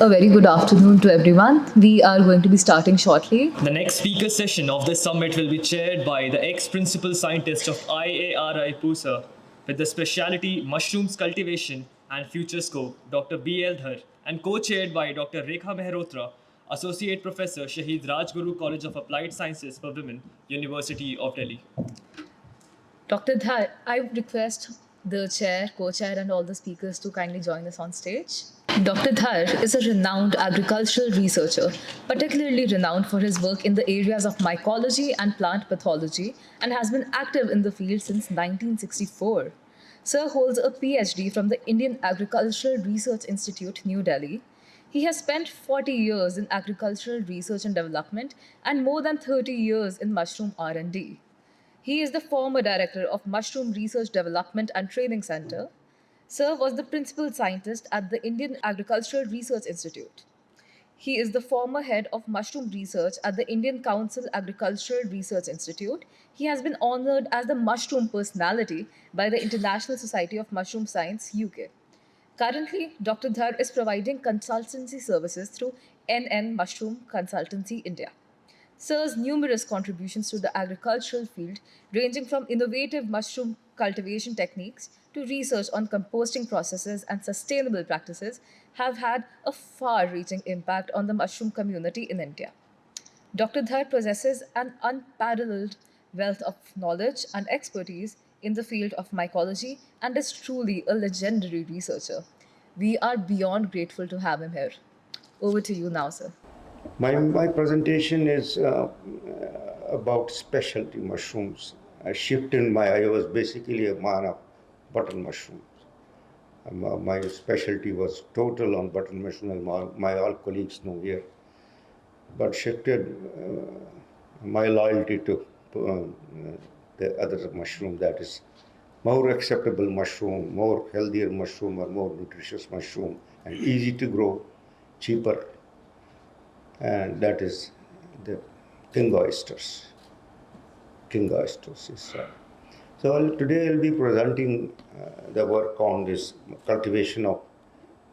A very good afternoon to everyone. We are going to be starting shortly. The next speaker session of this summit will be chaired by the ex-principal scientist of IARI PUSA with the specialty Mushrooms Cultivation and Future Scope, Dr. B.L. Dhar, and co-chaired by Dr. Rekha Mehrotra, Associate Professor, Shahid Rajguru College of Applied Sciences for Women, University of Delhi. Dr. Dhar, I would request the chair, co-chair, and all the speakers to kindly join us on stage. Dr. Dhar is a renowned agricultural researcher, particularly renowned for his work in the areas of mycology and plant pathology, and has been active in the field since 1964. Sir holds a PhD from the Indian Agricultural Research Institute, New Delhi. He has spent 40 years in agricultural research and development and more than 30 years in mushroom R&D. He is the former director of Mushroom Research Development and Training Center. Sir was the principal scientist at the Indian Agricultural Research Institute. He is the former head of mushroom research at the Indian Council Agricultural Research Institute. He has been honored as the mushroom personality by the International Society of Mushroom Science, UK. Currently, Dr. Dhar is providing consultancy services through NN Mushroom Consultancy India. Sir's numerous contributions to the agricultural field, ranging from innovative mushroom cultivation techniques to research on composting processes and sustainable practices, have had a far reaching impact on the mushroom community in India. Dr. Dhar possesses an unparalleled wealth of knowledge and expertise in the field of mycology and is truly a legendary researcher. We are beyond grateful to have him here. Over to you now, sir. My presentation is about specialty mushrooms. I was basically a man of button mushrooms. My specialty was total on button mushroom, and my all colleagues know here. But shifted my loyalty to the other mushroom, that is more acceptable mushroom, more healthier mushroom, or more nutritious mushroom, and easy to grow, cheaper. And that is the king oysters. King oysters is. Today I'll be presenting the work on this cultivation of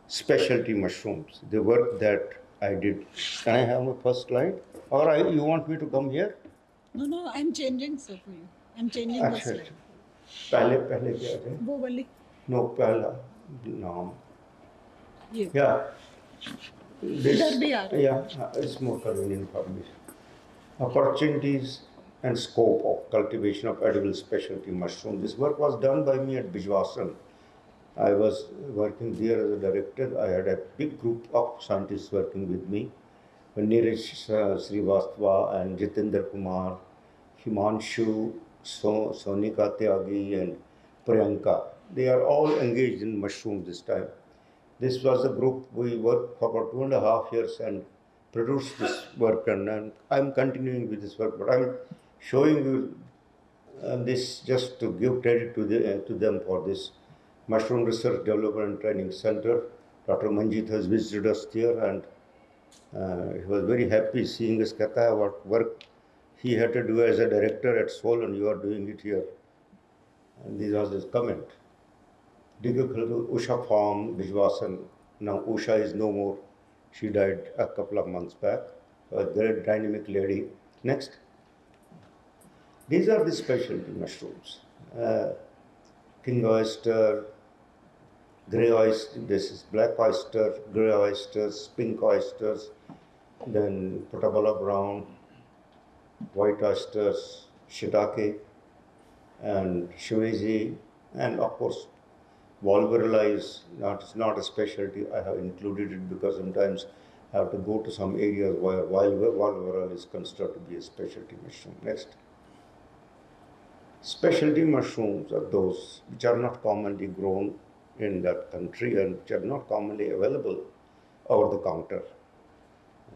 specialty mushrooms. The work that I did. Can I have my first slide? Or you want me to come here? No, I'm changing, sir, for you. I'm changing the slide. पहले क्या है? वो वाली. No, पहला नाम. ये. Yeah. इधर भी आ रहा है. Yeah, it's more convenient for me. Opportunities and scope of cultivation of edible specialty mushroom. This work was done by me at Bijwasan. I was working there as a director. I had a big group of scientists working with me. Neeraj Srivastava and Jitendra Kumar, Himanshu, Sonika Tyagi and Priyanka. They are all engaged in mushrooms this time. This was the group we worked for about 2.5 years and produced this work, and I'm continuing with this work, but I'm showing you this just to give credit to them for this Mushroom Research Development and Training Center. Dr. Manjit has visited us there, and he was very happy seeing us. Kata, what work he had to do as a director at Seoul, and you are doing it here. And this was his comment. Usha farm, Bijwasan. Now Usha is no more. She died a couple of months back. A very dynamic lady. Next. These are the specialty mushrooms. King oyster, grey oyster, this is black oyster, grey oysters, pink oysters, then Portobello brown, white oysters, shiitake, and shimeji, and of course, Volvarilla is not a specialty. I have included it because sometimes I have to go to some areas where Volvarilla is considered to be a specialty mushroom. Next. Specialty mushrooms are those which are not commonly grown in that country and which are not commonly available over the counter.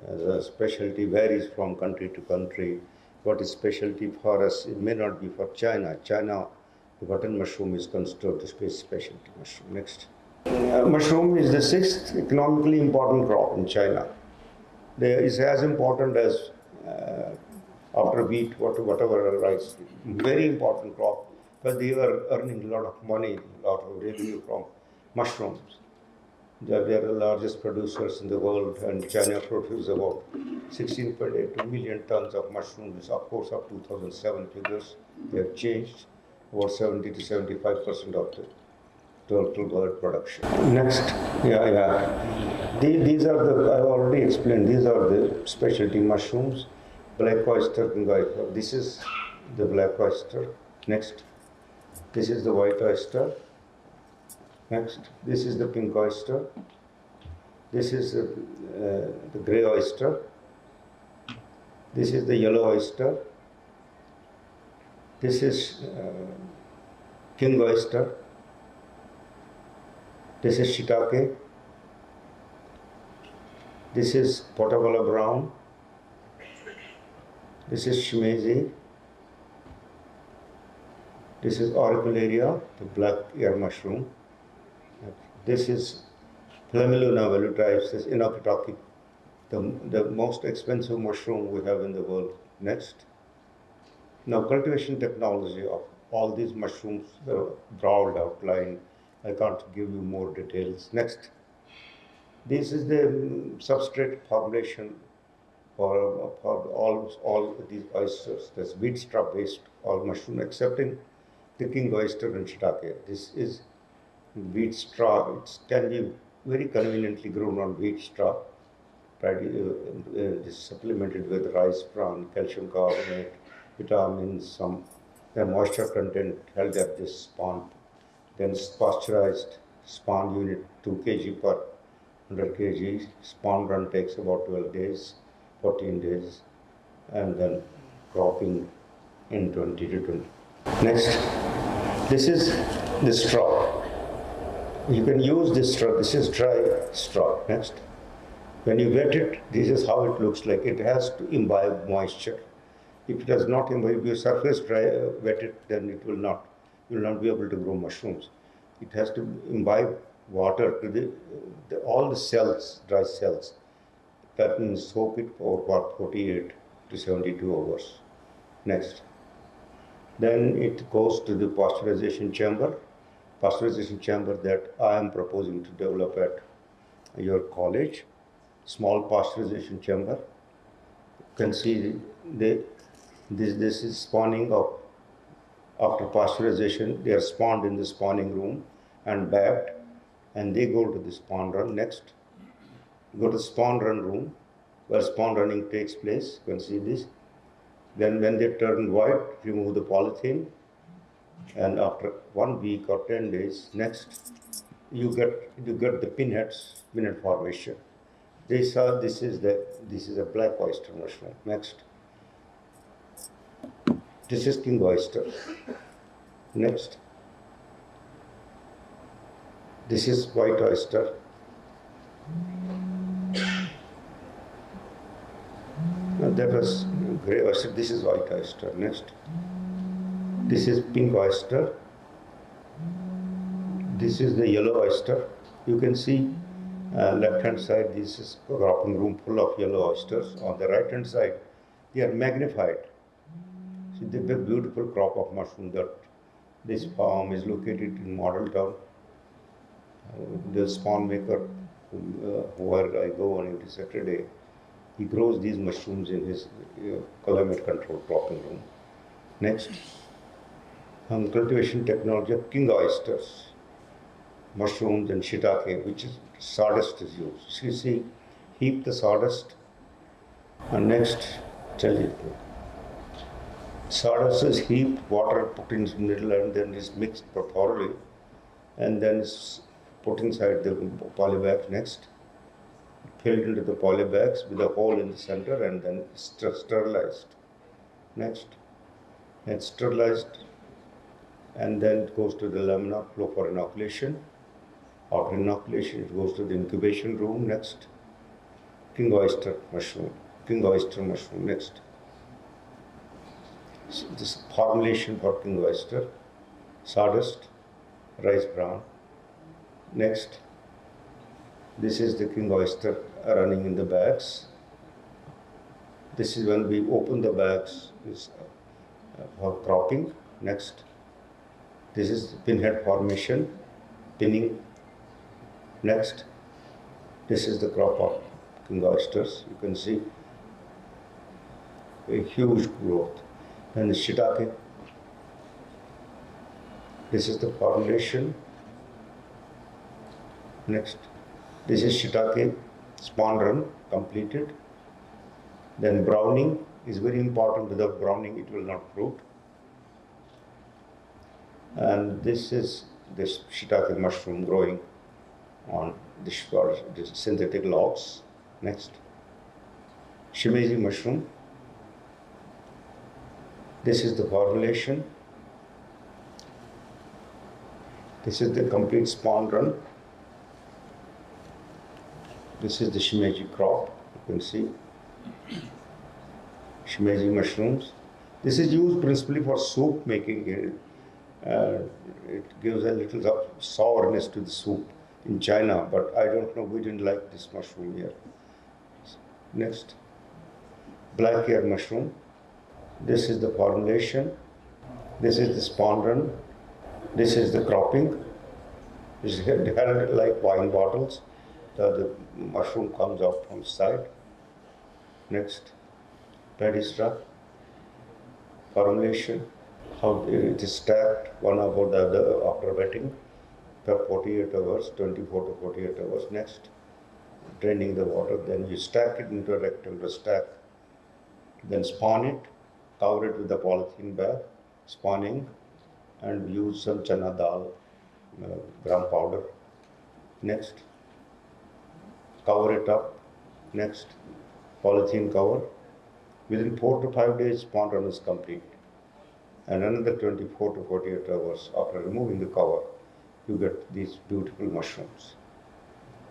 The specialty varies from country to country. What is specialty for us, it may not be for China. China, the button mushroom is considered a specialty mushroom. Next. Mushroom is the 6th economically important crop in China. It is as important as after wheat, whatever rice. Very important crop, because they are earning a lot of money, a lot of revenue from mushrooms. They are the largest producers in the world, and China produces about 16.82 million tons of mushrooms. Of course, of 2007 figures, they have changed about 70 to 75% of the total world production. Next, these are the, I already explained, these are the specialty mushrooms, black oyster, pink oyster. This is the black oyster. Next, this is the white oyster. Next, this is the pink oyster. This is the grey oyster. This is the yellow oyster. This is king oyster. This is shiitake. This is portobello brown. This is shimeji. This is auricularia, the black ear mushroom. This is Flammulina velutrice, this inokitaki, the most expensive mushroom we have in the world. Next. Now, cultivation technology of all these mushrooms, broad outline. I can't give you more details. Next. This is the substrate formulation for all these oysters. That's wheat straw based all mushroom, excepting the king oyster and shiitake. This is wheat straw. It can be very conveniently grown on wheat straw. Is supplemented with rice bran, calcium carbonate, vitamins, some moisture content held at this spawn. Then pasteurized spawn unit 2 kg per 100 kg. Spawn run takes about 12 days, 14 days, and then cropping in 20 to 20. Next, this is the straw. You can use this straw. This is dry straw. Next. When you wet it, this is how it looks like. It has to imbibe moisture. If it does not imbibe, your surface wet it, then it will not. You will not be able to grow mushrooms. It has to imbibe water to all the cells, dry cells. That means soak it for about 48 to 72 hours. Next. Then it goes to the pasteurization chamber. Pasteurization chamber that I am proposing to develop at your college. Small pasteurization chamber. You can see this is spawning of, after pasteurization, they are spawned in the spawning room and bagged, and they go to the spawn run. Next, go to spawn run room where spawn running takes place. You can see this. Then when they turn white, remove the polythene, and after 1 week or 10 days, next you get the pinhead formation. This is a black oyster mushroom. Next, this is king oyster. Next, this is white oyster. That was grey oyster. This is white oyster. Next, this is pink oyster. This is the yellow oyster. You can see left hand side, this is a cropping room full of yellow oysters. On the right hand side, they are magnified. See the big beautiful crop of mushroom that this farm is located in Model Town. The spawn maker, where I go on every Saturday, he grows these mushrooms in his climate control cropping room. Next, cultivation technology of king oysters, mushrooms and shiitake, which is sawdust is used. So you see, heap the sawdust, and next, tell you, sawdust is heaped, water put in the middle, and then is mixed thoroughly, and then is put inside the polybags. Next, filled into the polybags with a hole in the center, and then sterilized. Next, it's sterilized, and then it goes to the laminar flow for inoculation. After inoculation, it goes to the incubation room. Next, king oyster mushroom. Next, so this formulation for king oyster, sawdust, rice bran. Next, this is the king oyster running in the bags. This is when we open the bags for cropping. Next, this is pinhead formation, pinning. Next, This is the crop of king oysters. You can see a huge growth. And the shiitake. This is the formulation. Next, this is shiitake spawn run completed. Then browning is very important. Without browning, it will not fruit. And this is this shiitake mushroom growing on this synthetic logs. Next, shimeji mushroom. This is the formulation. This is the complete spawn run. This is the shimeji crop. You can see shimeji mushrooms. This is used principally for soup making. It gives a little sourness to the soup in China, but I don't know, we didn't like this mushroom here. Next, black ear mushroom. This is the formulation. This is the spawn run. This is the cropping. It's held like wine bottles. The mushroom comes out from the side. Next, paddy straw. Formulation. How it is stacked one above the other after wetting for 48 hours, 24 to 48 hours. Next, draining the water. Then you stack it into a rectangular stack. Then spawn it, cover it with a polythene bag, spawning, and use some chana dal, gram powder. Next, cover it up. Next, polythene cover. Within 4 to 5 days, spawn run is complete. And another 24 to 48 hours after removing the cover, you get these beautiful mushrooms.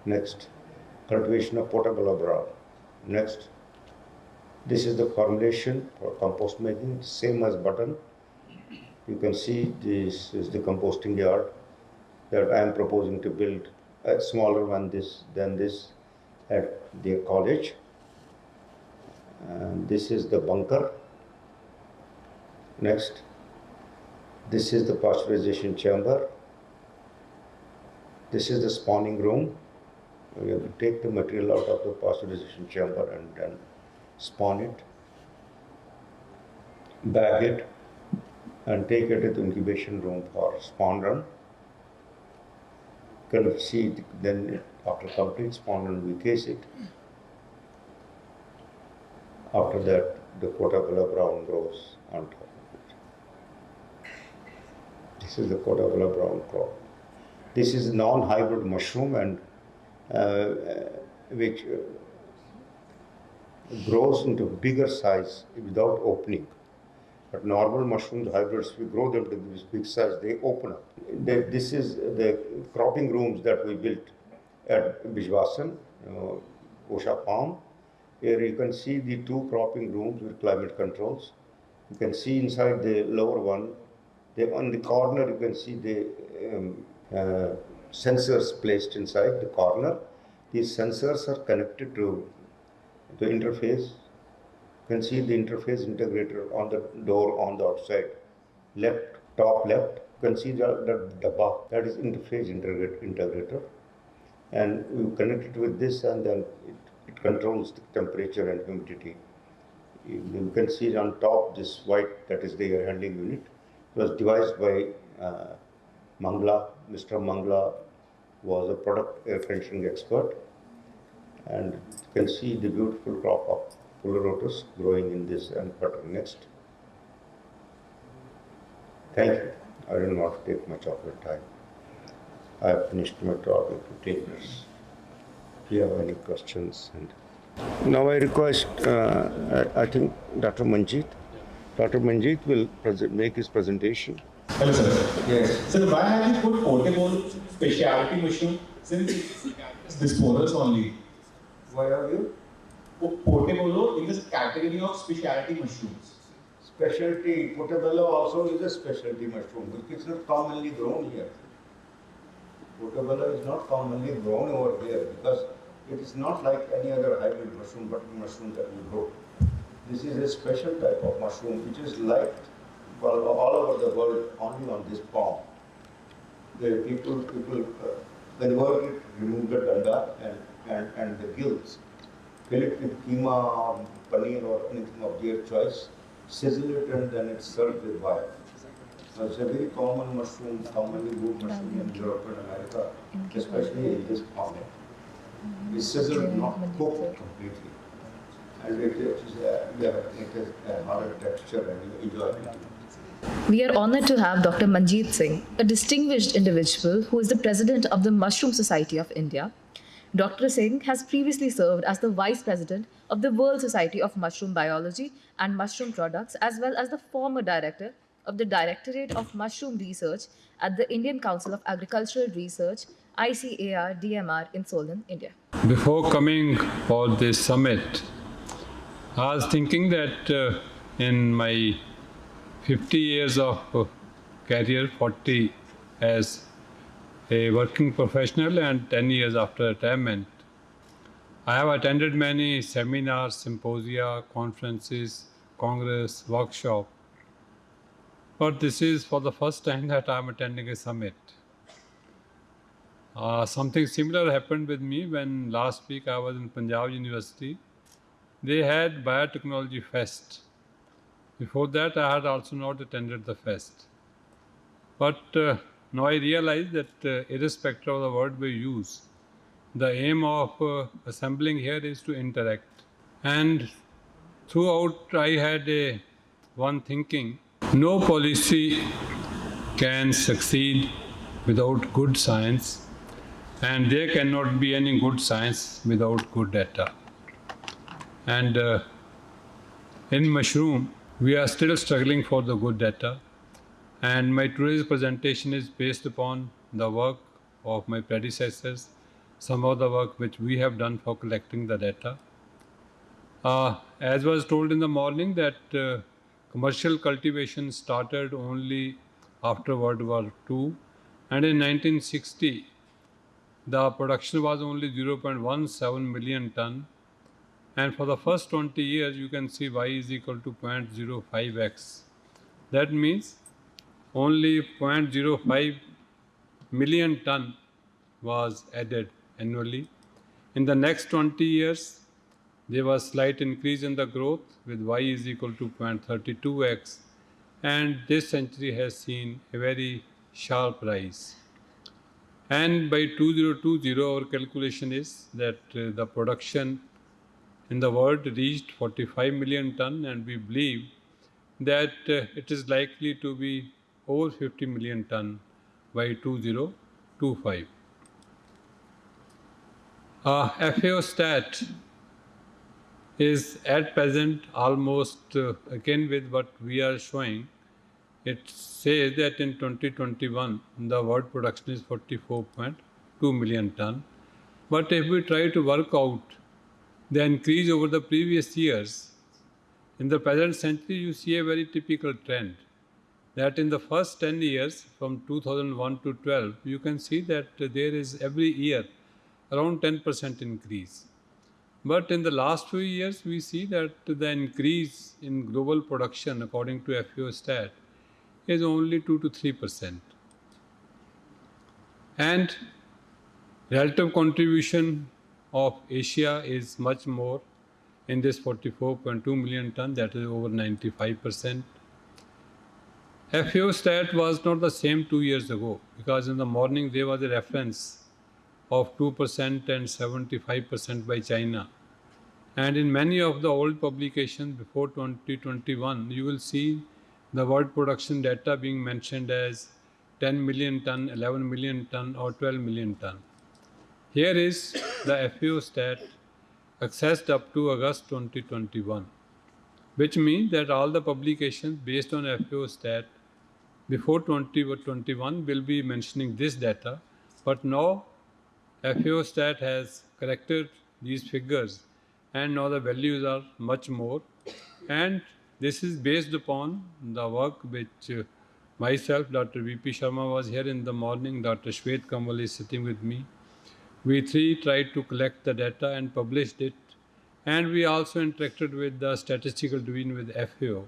Next, cultivation of portobello brown. Next, this is the formulation for compost making, same as button. You can see this is the composting yard that I am proposing to build a smaller one than this at the college. And this is the bunker. Next, this is the pasteurization chamber. This is the spawning room. We have to take the material out of the pasteurization chamber and then spawn it, bag it, and take it to the incubation room for spawn run. You can see then after complete spawn run, we case it. After that, the portobello brown grows on top of it. This is the portobello brown crop. This is a non-hybrid mushroom and which grows into bigger size without opening. But normal mushrooms, hybrids, we grow them to this big size, they open up. This is the cropping rooms that we built at Bijwasan, Osha Farm. Here you can see the 2 cropping rooms with climate controls. You can see inside the lower one, on the corner you can see the sensors placed inside the corner. These sensors are connected to the interface. You can see the interface integrator on the door on the outside. Left, top left, you can see the dabba, that is interface integrator. And you connect it with this and then it controls the temperature and humidity. You can see on top this white, that is the air handling unit. It was devised by Mangla. Mr. Mangla was a product air conditioning expert. And you can see the beautiful crop of Fullerotus growing in this and pattern. Next. Thank you. I don't want to take much of your time. I have finished my talk in 15 minutes. If you have any questions. Now I request, I think Dr. Manjeet. Dr. Manjeet will make his presentation. Hello, sir. Yes. Sir, why have you put portable specialty mushroom since it's disposals only? Why have you? Portobello in this category of specialty mushrooms. Specialty, portobello also is a specialty mushroom, but it's not commonly grown here. Portobello is not commonly grown over here because it is not like any other hybrid mushroom, button mushroom that we grow. This is a special type of mushroom which is liked all over the world only on this form. The people when work it, remove the danda and and the gills. Fill it with keema or paneer or anything of their choice, sizzle it, and then it's served with wire. So it's a very common mushroom, commonly good mushroom in Europe and America, especially in this format. It's sizzled, not cooked completely. And it is a hard texture and you enjoy it. We are honored to have Dr. Manjeet Singh, a distinguished individual who is the president of the Mushroom Society of India. Dr. Singh has previously served as the vice president of the World Society of Mushroom Biology and Mushroom Products, as well as the former director of the Directorate of Mushroom Research at the Indian Council of Agricultural Research, ICAR DMR in Solon, India. Before coming for this summit, I was thinking that in my 50 years of career, 40 as a working professional and 10 years after retirement, I have attended many seminars, symposia, conferences, congress, workshops. But this is for the first time that I am attending a summit. Something similar happened with me when last week I was in Punjab University. They had Biotechnology Fest. Before that, I had also not attended the fest. But now I realize that irrespective of the word we use, the aim of assembling here is to interact. And throughout, I had one thinking: no policy can succeed without good science, and there cannot be any good science without good data. And in mushroom, we are still struggling for the good data. And my today's presentation is based upon the work of my predecessors, some of the work which we have done for collecting the data. As was told in the morning, that commercial cultivation started only after World War II, and in 1960, the production was only 0.17 million ton. And for the first 20 years, you can see y is equal to 0.05x. That means only 0.05 million ton was added annually. In the next 20 years, there was slight increase in the growth with y is equal to 0.32x. And this century has seen a very sharp rise. And by 2020, our calculation is that the production in the world reached 45 million ton, and we believe that it is likely to be over 50 million ton by 2025. FAO stat is at present almost akin with what we are showing. It says that in 2021, the world production is 44.2 million ton. But if we try to work out the increase over the previous years, in the present century, you see a very typical trend. That in the first 10 years, from 2001 to 12, you can see that there is every year around 10% increase. But in the last few years, we see that the increase in global production, according to FAO stat, is only 2 to 3%. And relative contribution of Asia is much more in this 44.2 million ton, that is over 95%. FAO stat was not the same 2 years ago, because in the morning there was a reference of 2% and 75% by China. And in many of the old publications before 2021, you will see the world production data being mentioned as 10 million ton, 11 million ton, or 12 million ton. Here is the FAO stat accessed up to August 2021, which means that all the publications based on FAO stat before 2021 will be mentioning this data, but now FAO stat has corrected these figures, and now the values are much more. And this is based upon the work which myself, Dr. V.P. Sharma was here in the morning, Dr. Shwet Kamal is sitting with me. We three tried to collect the data and published it, and we also interacted with the statistical division with FAO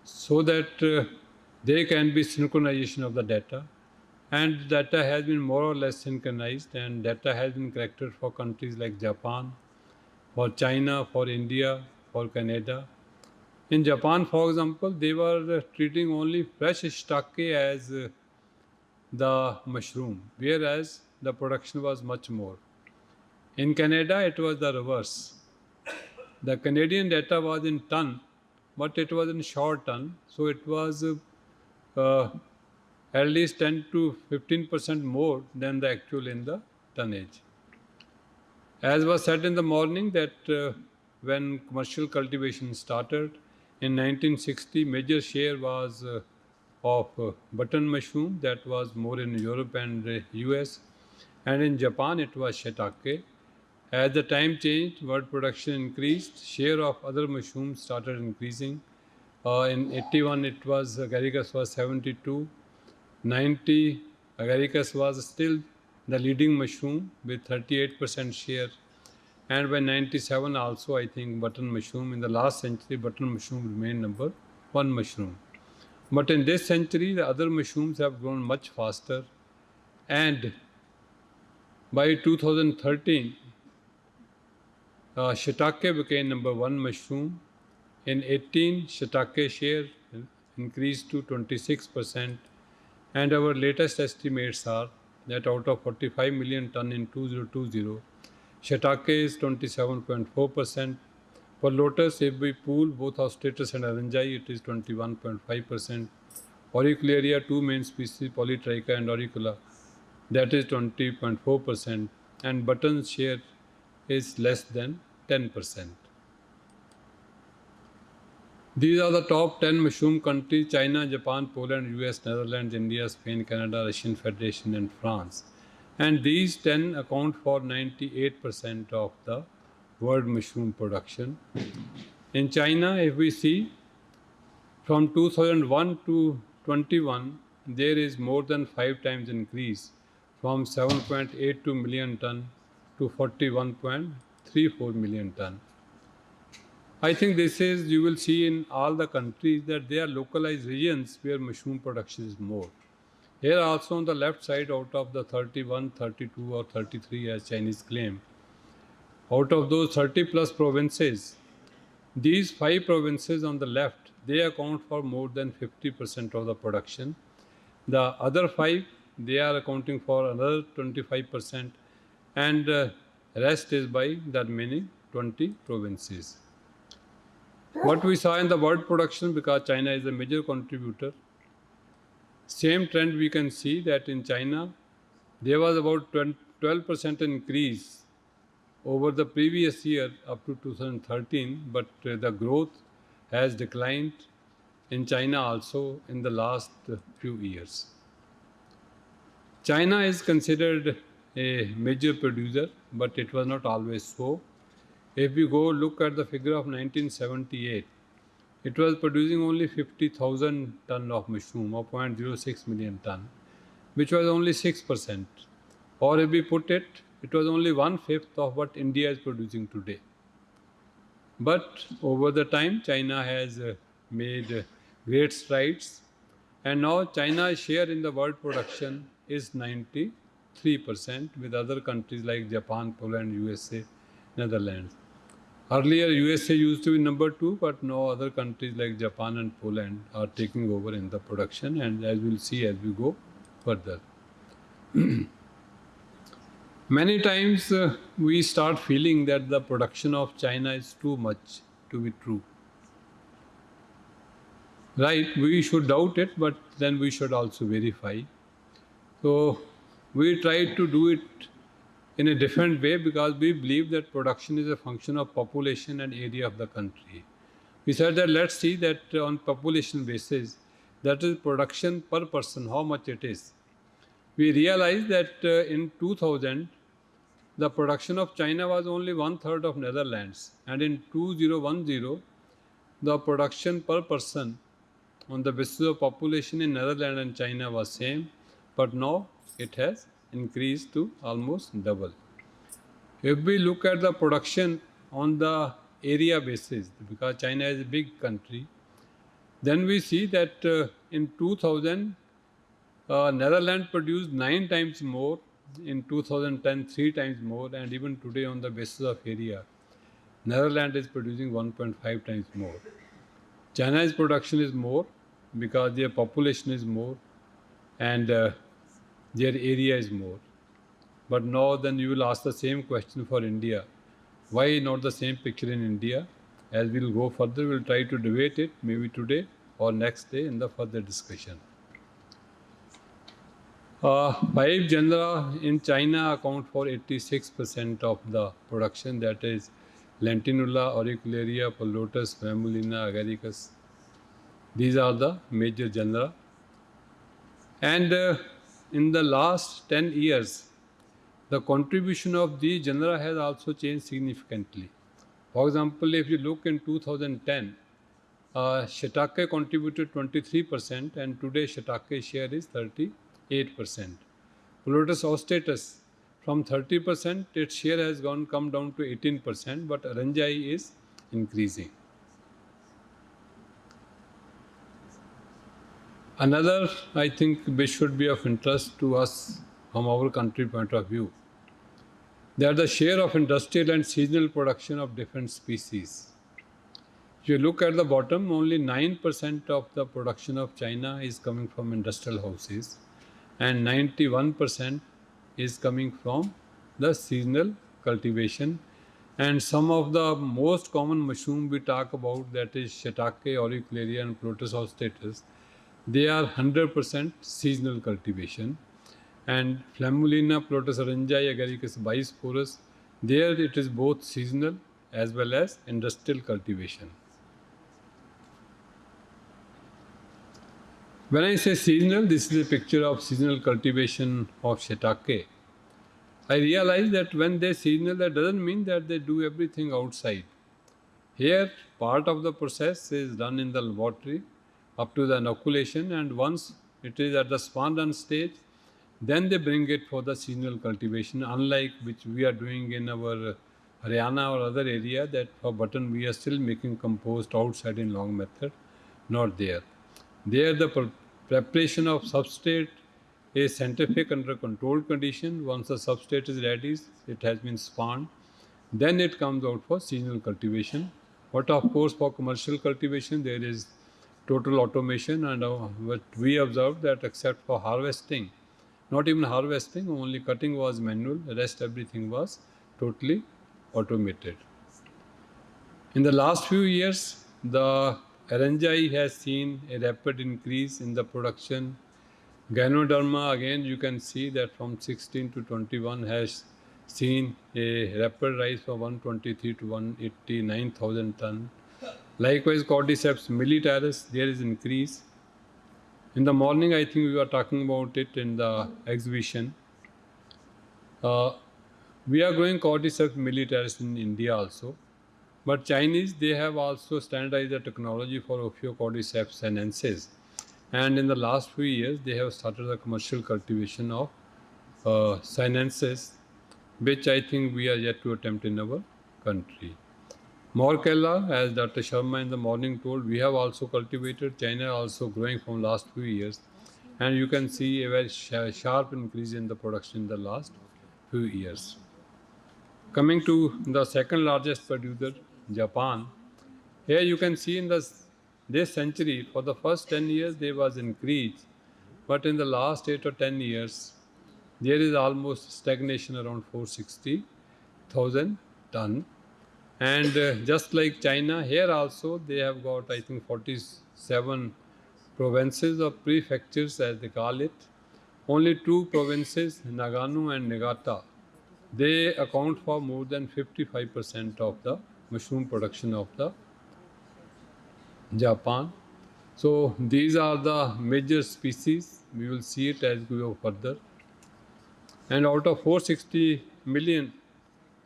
so that there can be synchronization of the data. and data has been more or less synchronized, and data has been collected for countries like Japan, for China, for India, for Canada. In Japan, for example, they were treating only fresh shiitake as the mushroom, whereas the production was much more. In Canada, it was the reverse. The Canadian data was in ton, but it was in short ton, so it was uh, at least 10 to 15% more than the actual in the tonnage. As was said in the morning that when commercial cultivation started in 1960, major share was of button mushroom, that was more in Europe and US, and in Japan it was shiitake. As the time changed, world production increased, share of other mushrooms started increasing. In 81 it was agaricus was 72, 90 agaricus was still the leading mushroom with 38% share, and by 97 also I think button mushroom, in the last century button mushroom remained number one mushroom. But in this century the other mushrooms have grown much faster, and by 2013 shiitake became number one mushroom. In 18 shiitake share increased to 26%, and our latest estimates are that out of 45 million ton in 2020, shiitake is 27.4%. For lotus, if we pool both austratus and aranjai, it is 21.5%. Auricularia, two main species, polytricha and auricula, that is 20.4%. And button share is less than 10%. These are the top 10 mushroom countries: China, Japan, Poland, US, Netherlands, India, Spain, Canada, Russian Federation, and France. And these 10 account for 98% of the world mushroom production. In China, if we see, from 2001 to 21, there is more than 5 times increase, from 7.82 million ton to 41.34 million ton. I think this is, you will see in all the countries that there are localized regions where mushroom production is more. Here also on the left side, out of the 31, 32 or 33 as Chinese claim, out of those 30 plus provinces, these 5 provinces on the left, they account for more than 50% of the production. The other 5, they are accounting for another 25%, and rest is by the remaining 20 provinces. What we saw in the world production, because China is a major contributor, same trend we can see that in China, there was about 12% increase over the previous year up to 2013, but the growth has declined in China also in the last few years. China is considered a major producer, but it was not always so. If we go look at the figure of 1978, it was producing only 50,000 ton of mushroom, or 0.06 million ton, which was only 6%. Or if we put it, it was only 1/5 of what India is producing today. But over the time, China has made great strides, and now China's share in the world production is 93%, with other countries like Japan, Poland, USA, Netherlands. Earlier, USA used to be number 2, but now other countries like Japan and Poland are taking over in the production, and as we'll see as we go further. Many times we start feeling that the production of China is too much to be true. Right, we should doubt it, but then we should also verify. So we try to do it in a different way, because we believe that production is a function of population and area of the country. We said that let's see that on population basis, that is production per person, how much it is. We realized that in 2000, the production of China was only 1/3 of Netherlands, and in 2010, the production per person on the basis of population in Netherlands and China was same, but now it has increased to almost double. If we look at the production on the area basis, because China is a big country, then we see that in 2000, Netherlands produced 9 times more, in 2010 3 times more, and even today on the basis of area, Netherlands is producing 1.5 times more. China's production is more because their population is more and their area is more. But now then you will ask the same question for India. Why not the same picture in India? As we will go further, we will try to debate it maybe today or next day in the further discussion. Five genera in China account for 86% of the production, that is Lentinula, Auricularia, Polotus, Mamulina, Agaricus. These are the major genera. And in the last 10 years, the contribution of these genera has also changed significantly. For example, if you look in 2010, Shiitake contributed 23% and today Shiitake share is 38%. Polotus austratus, from 30%, its share has come down to 18%, but Aranjai is increasing. Another, I think, which should be of interest to us from our country point of view, that the share of industrial and seasonal production of different species. If you look at the bottom, only 9% of the production of China is coming from industrial houses and 91% is coming from the seasonal cultivation. And some of the most common mushroom we talk about, that is Shiitake, Auricularia and Polotus austratus, they are 100% seasonal cultivation. And Flammulina, Polotus aranjai, Agaricus bisporus, there it is both seasonal as well as industrial cultivation. When I say seasonal, this is a picture of seasonal cultivation of Shiitake. I realize that when they seasonal, that doesn't mean that they do everything outside. Here, part of the process is done in the laboratory up to the inoculation, and once it is at the spawn run stage, then they bring it for the seasonal cultivation, unlike which we are doing in our Haryana or other area, that for button we are still making compost outside in long method, not there. There the preparation of substrate is scientific under controlled condition. Once the substrate is ready, it has been spawned, then it comes out for seasonal cultivation. But of course for commercial cultivation there is total automation, and what we observed that except for harvesting, not even harvesting, only cutting was manual, the rest everything was totally automated. In the last few years, the Aranjai has seen a rapid increase in the production. Gynoderma, again you can see that from 16 to 21 has seen a rapid rise from 123 to 189,000 ton. Likewise, Cordyceps militaris, there is increase. In the morning, I think we were talking about it in the exhibition. We are growing Cordyceps militaris in India also. But Chinese, they have also standardized the technology for Ophiocordyceps sinensis. And in the last few years, they have started the commercial cultivation of sinensis, which I think we are yet to attempt in our country. Morcella, as Dr. Sharma in the morning told, we have also cultivated. China also growing from last few years. And you can see a very sharp increase in the production in the last few years. Coming to the second largest producer, Japan. Here you can see in this century, for the first 10 years there was increase, but in the last 8 or 10 years, there is almost stagnation around 460,000 ton. And just like China, here also they have got, I think, 47 provinces or prefectures as they call it. Only 2 provinces, Nagano and Niigata, they account for more than 55% of the mushroom production of the Japan. So these are the major species. We will see it as we go further. And out of 460 million,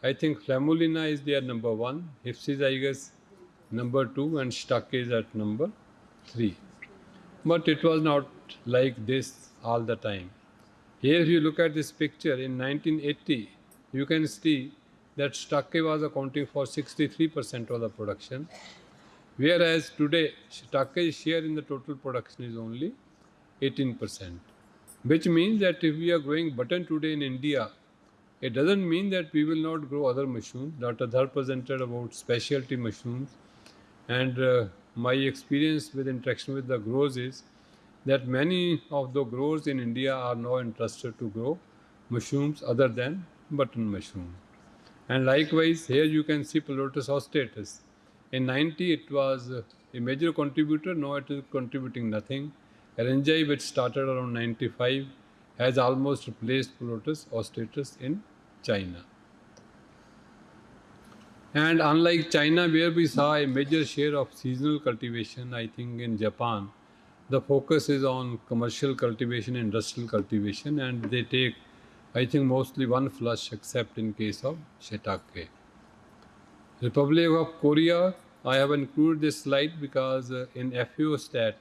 I think Flammulina is their number 1, Hypsizygus number 2, and Shiitake is at number 3. But it was not like this all the time. Here if you look at this picture, in 1980, you can see that Shiitake was accounting for 63% of the production, whereas today Shiitake's share in the total production is only 18%. which means that if we are growing button today in India, it doesn't mean that we will not grow other mushrooms. Dr. Dhar presented about specialty mushrooms, and my experience with interaction with the growers is that many of the growers in India are now interested to grow mushrooms other than button mushroom. And likewise, here you can see Pilotus austratus. In 90, it was a major contributor. Now it is contributing nothing. Erenjai, which started around 95, has almost replaced Pilotus austratus in China. And unlike China, where we saw a major share of seasonal cultivation, I think in Japan, the focus is on commercial cultivation, industrial cultivation, and they take, I think, mostly one flush, except in case of shiitake. Republic of Korea, I have included this slide because in FAO stat,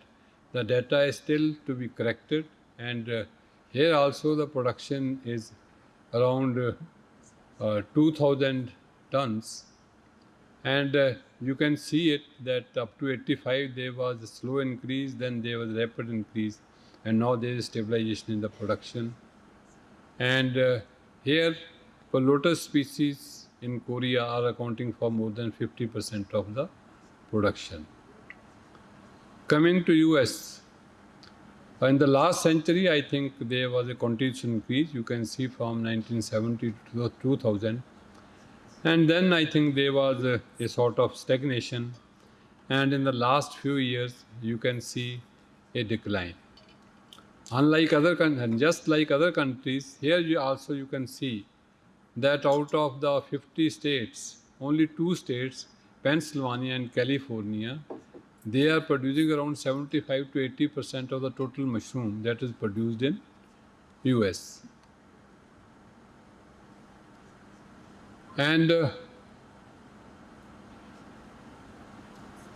the data is still to be corrected, and here also the production is around 2,000 tons, and you can see it that up to 85 there was a slow increase, then there was a rapid increase, and now there is stabilization in the production. And here, Pilotus species in Korea are accounting for more than 50% of the production. Coming to US, in the last century, I think there was a continuous increase. You can see from 1970 to 2000. And then I think there was a sort of stagnation. And in the last few years, you can see a decline. Unlike other countries, just like other countries, here you can see that out of the 50 states, only 2 states, Pennsylvania and California, they are producing around 75 to 80% of the total mushroom that is produced in US. And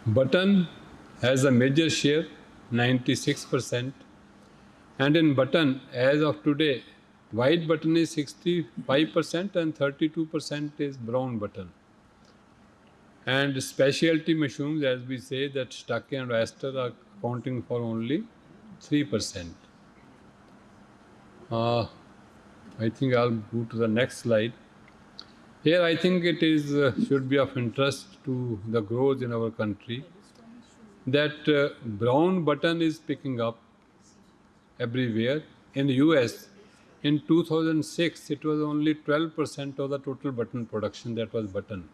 button has a major share, 96%. And in button, as of today, white button is 65% and 32% is brown button. And specialty mushrooms, as we say, that shiitake and oyster are accounting for only 3%. I think I'll go to the next slide. Here I think it is should be of interest to the growers in our country that brown button is picking up everywhere. In the US, in 2006, it was only 12% of the total button production that was button.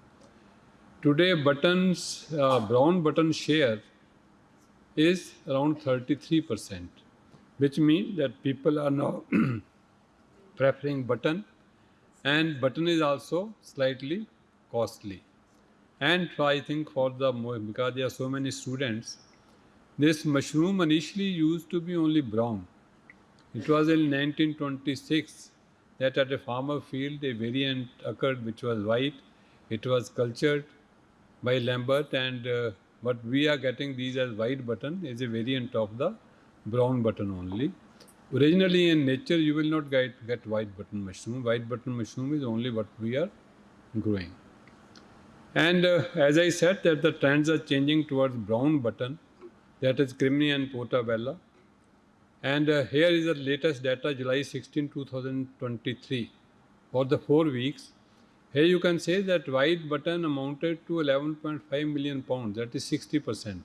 Today, brown button share is around 33%, which means that people are now preferring button, and button is also slightly costly. And I think because there are so many students, this mushroom initially used to be only brown. It was in 1926 that at a farmer field a variant occurred which was white. It was cultured by Lambert, and what we are getting these as white button is a variant of the brown button only. Originally in nature you will not get white button mushroom. White button mushroom is only what we are growing. And as I said that the trends are changing towards brown button, that is Crimea and Portabella. And here is the latest data, July 16, 2023. For the 4 weeks, here you can say that white button amounted to 11.5 million pounds, that is 60%.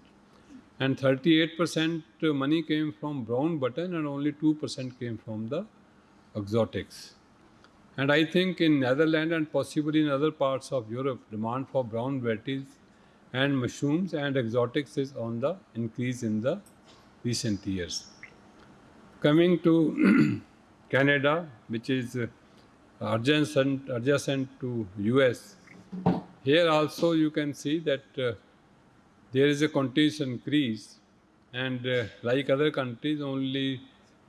And 38% money came from brown button and only 2% came from the exotics. And I think in Netherlands and possibly in other parts of Europe, demand for brown varieties and mushrooms and exotics is on the increase in the recent years. Coming to Canada, which is adjacent to US, here also you can see that there is a continuous increase, and like other countries, only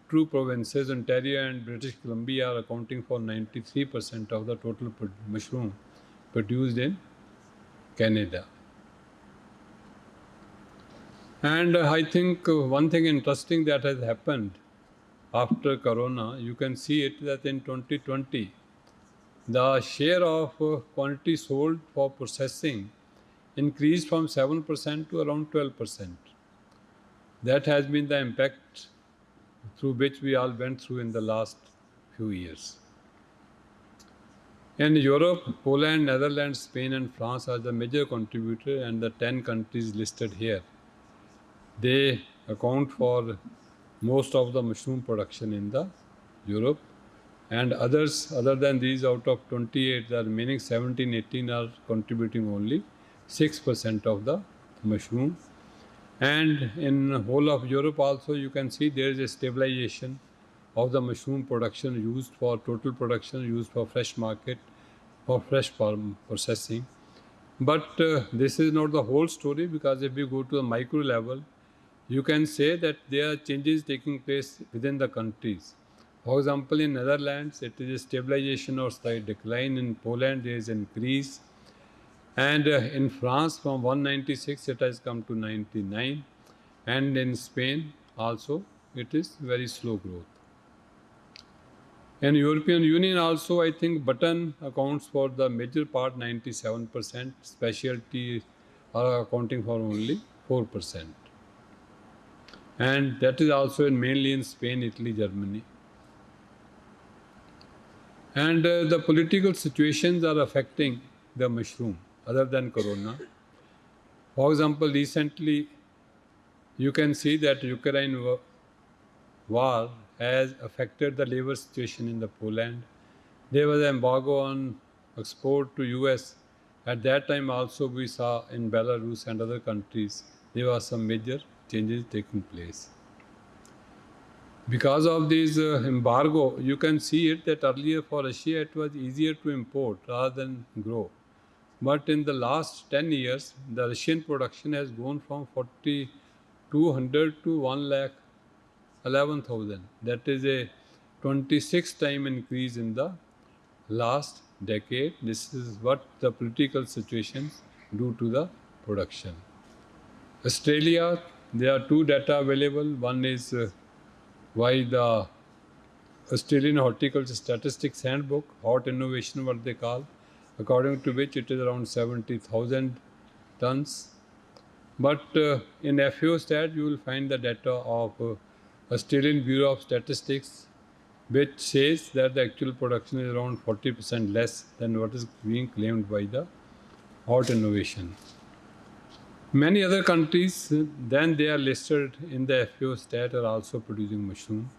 2 provinces, Ontario and British Columbia, are accounting for 93% of the total mushroom produced in Canada. And I think one thing interesting that has happened after Corona, you can see it that in 2020, the share of quantity sold for processing increased from 7% to around 12%. That has been the impact through which we all went through in the last few years. In Europe, Poland, Netherlands, Spain, and France are the major contributors, and the 10 countries listed here. They account for most of the mushroom production in the Europe, and others other than these, out of 28, the remaining 17, 18 are contributing only 6% of the mushroom. And in whole of Europe also, you can see there is a stabilization of the mushroom production used for total production, used for fresh market, for fresh farm processing. But this is not the whole story, because if we go to the micro level, you can say that there are changes taking place within the countries. For example, in Netherlands, it is a stabilization or slight decline. In Poland, there is an increase. And in France, from 196, it has come to 99. And in Spain also, it is very slow growth. In European Union also, I think button accounts for the major part, 97%. Specialty are accounting for only 4%. And that is also mainly in Spain, Italy, Germany. And the political situations are affecting the mushroom other than corona. For example, recently you can see that Ukraine war has affected the labor situation in the Poland. There was an embargo on export to US. At that time also we saw in Belarus and other countries there were some major changes taking place. Because of this embargo, you can see it that earlier for Russia it was easier to import rather than grow. But in the last 10 years, the Russian production has gone from 4,200 to 1,11,000. That is a 26 time increase in the last decade. This is what the political situations do to the production. Australia, there are two data available. One is why the Australian Horticulture Statistics Handbook, Hot Innovation, what they call, according to which it is around 70,000 tons. But in FAO stat, you will find the data of Australian Bureau of Statistics, which says that the actual production is around 40% less than what is being claimed by the Hot Innovation. Many other countries, then they are listed in the FAO stat, are also producing mushroom.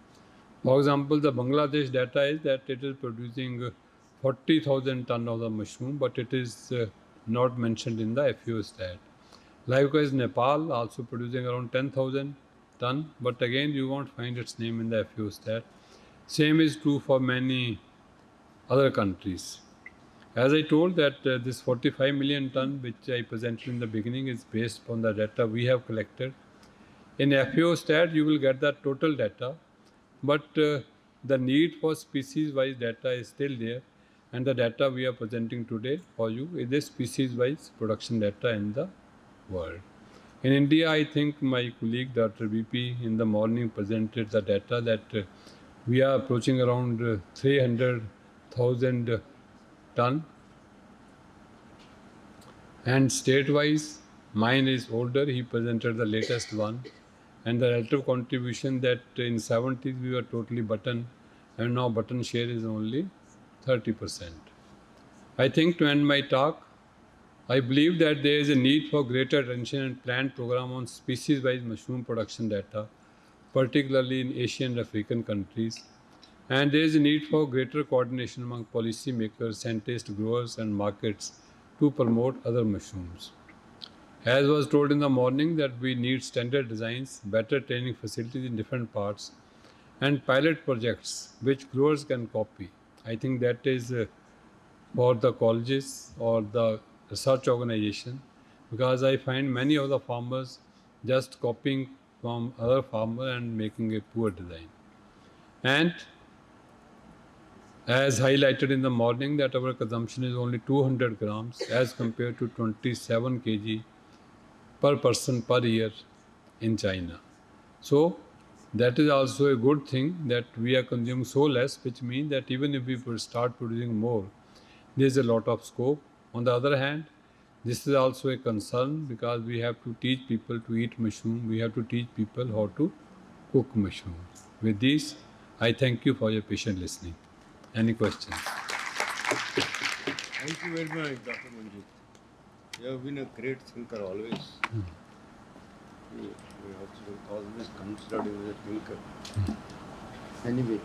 For example, the Bangladesh data is that it is producing 40,000 ton of the mushroom, but it is not mentioned in the FAO stat. Likewise, Nepal also producing around 10,000 ton, but again you won't find its name in the FAO stat. Same is true for many other countries. As I told that this 45 million ton which I presented in the beginning is based upon the data we have collected. In FAO stat you will get the total data, but the need for species-wise data is still there, and the data we are presenting today for you is the species-wise production data in the world. In India, I think my colleague Dr. BP in the morning presented the data that we are approaching around 300,000 ton, and state-wise mine is older, he presented the latest one, and the relative contribution that in 70s we were totally button, and now button share is only 30%. I think to end my talk, I believe that there is a need for greater attention and planned program on species-wise mushroom production data, particularly in Asian and African countries. And there is a need for greater coordination among policymakers, scientists, growers, and markets to promote other mushrooms. As was told in the morning, that we need standard designs, better training facilities in different parts, and pilot projects which growers can copy. I think that is for the colleges or the research organization, because I find many of the farmers just copying from other farmer and making a poor design. And as highlighted in the morning, that our consumption is only 200 grams as compared to 27 kg per person per year in China. So that is also a good thing that we are consuming so less, which means that even if we start producing more, there is a lot of scope. On the other hand, this is also a concern, because we have to teach people to eat mushroom, we have to teach people how to cook mushroom. With this, I thank you for your patient listening. Any questions? Thank you very much, Dr. Manjit. You have been a great thinker always. You have always considered you as a thinker. Anyway,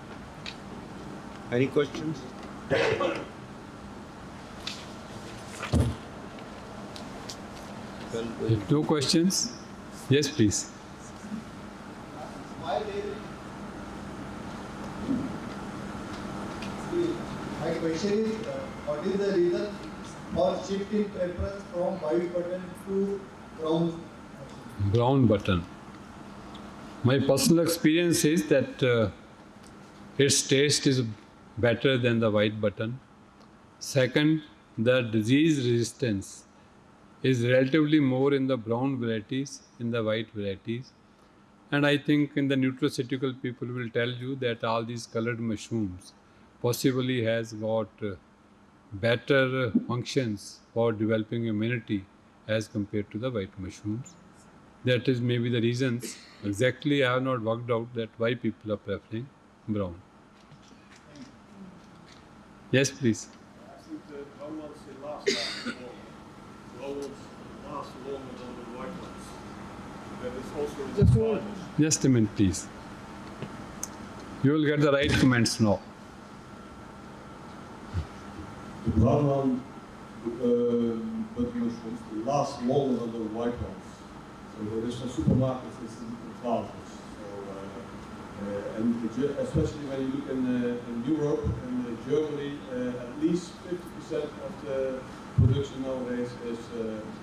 any questions? If no questions, yes, please. My question is, what is the reason for shift in preference from white button to brown? Brown button. My personal experience is that its taste is better than the white button. Second, the disease resistance is relatively more in the brown varieties, in the white varieties. And I think in the nutraceutical people will tell you that all these colored mushrooms possibly has got better functions for developing immunity as compared to the white mushrooms. That is maybe the reasons. Exactly, I have not worked out that why people are preferring brown. Yes, please. I think the brown ones they last longer. Brown ones last longer than the white ones. That is also the advantage. Just a minute, please. You will get the right comments now. The brown one, but mushrooms last longer than the white ones. So there is for supermarkets it's an advantage. So, especially when you look in Europe and Germany, at least 50% of the production nowadays is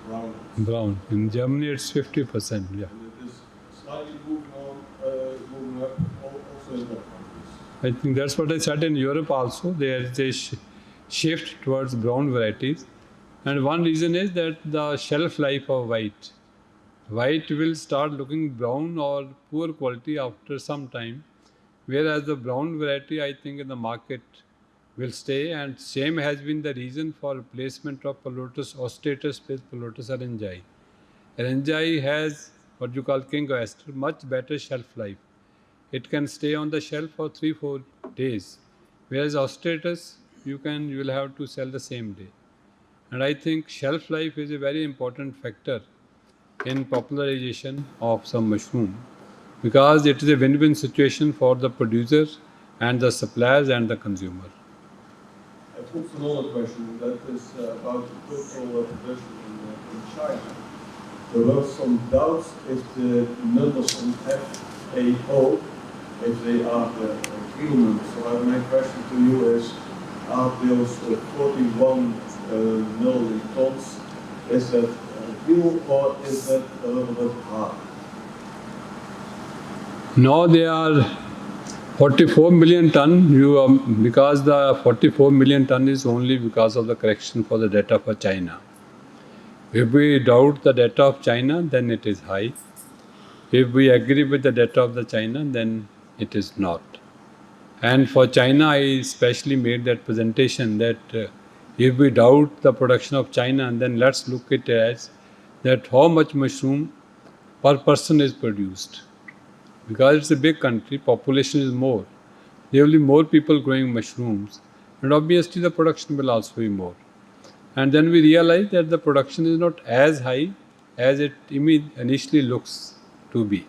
brown. Brown. In Germany, it's 50%. Yeah. And it is slightly moving up also in other countries. I think that's what I said in Europe also. There is a shift towards brown varieties. And one reason is that the shelf life of white. White will start looking brown or poor quality after some time. Whereas the brown variety, I think in the market will stay. And same has been the reason for replacement of Palotus austratus with Palotus arenjai. Aranjai has what you call king oyster, much better shelf life. It can stay on the shelf for 3-4 days, whereas austratus you will have to sell the same day. And I think shelf life is a very important factor in popularization of some mushroom because it is a win-win situation for the producer and the suppliers and the consumer. I have also another question that is about the total production in China. There were some doubts if the numbers on FAO, if they are the real numbers. So my question to you is, are those 41 million tons, is that real or is that a little bit high? Now they are 44 million ton, because the 44 million ton is only because of the correction for the data for China. If we doubt the data of China, then it is high. If we agree with the data of the China, then it is not. And for China, I especially made that presentation that if we doubt the production of China, then let's look at it as that how much mushroom per person is produced. Because it's a big country, population is more. There will be more people growing mushrooms, and obviously the production will also be more. And then we realize that the production is not as high as it initially looks to be.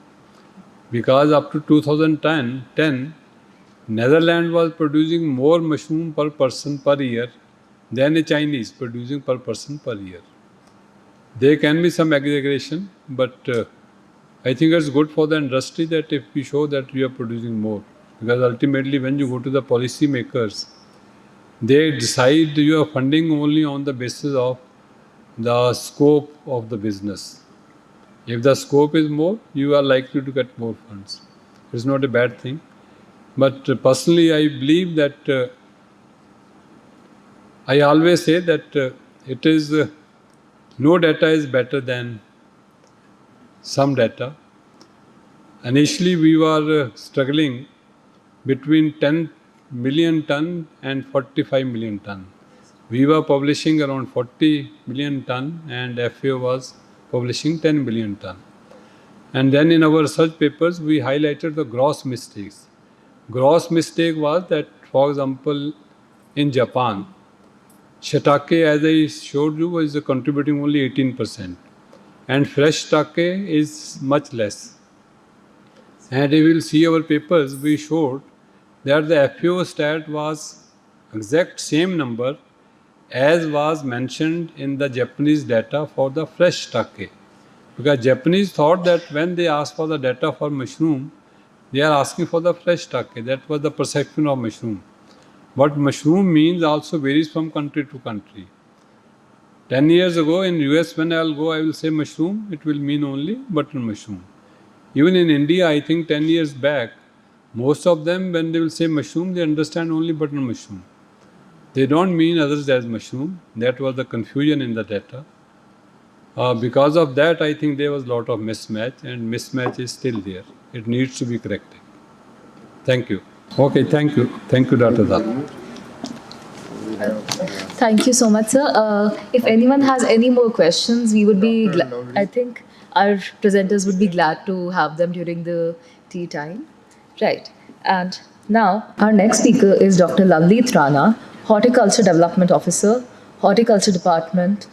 Because up to 2010, Netherlands was producing more mushroom per person per year than a Chinese producing per person per year. There can be some exaggeration, but I think it's good for the industry that if we show that we are producing more. Because ultimately when you go to the policy makers, they decide you are funding only on the basis of the scope of the business. If the scope is more, you are likely to get more funds. It's not a bad thing. But personally, I believe that I always say that it is no data is better than some data. Initially, we were struggling between 10 million ton and 45 million ton. We were publishing around 40 million ton and FAO was publishing 10 million ton. And then in our research papers, we highlighted the gross mistakes. Gross mistake was that, for example, in Japan, shiitake, as I showed you, was contributing only 18%, and fresh shiitake is much less. And if you will see our papers, we showed that the FAO stat was exact same number as was mentioned in the Japanese data for the fresh shiitake. Because Japanese thought that when they asked for the data for mushroom, they are asking for the fresh shiitake. That was the perception of mushroom. What mushroom means also varies from country to country. 10 years ago in US, when I will go, I will say mushroom, it will mean only button mushroom. Even in India, I think 10 years back, most of them, when they will say mushroom, they understand only button mushroom. They don't mean others as mushroom. That was the confusion in the data. Because of that, I think there was a lot of mismatch, and mismatch is still there. It needs to be corrected. Thank you. Okay, thank you. Thank you, Dr. Dal. Thank you so much, sir. If anyone has any more questions, we would be, I think our presenters would be glad to have them during the tea time. Right. And now, our next speaker is Dr. Lavneet Rana, Horticulture Development Officer, Horticulture Department,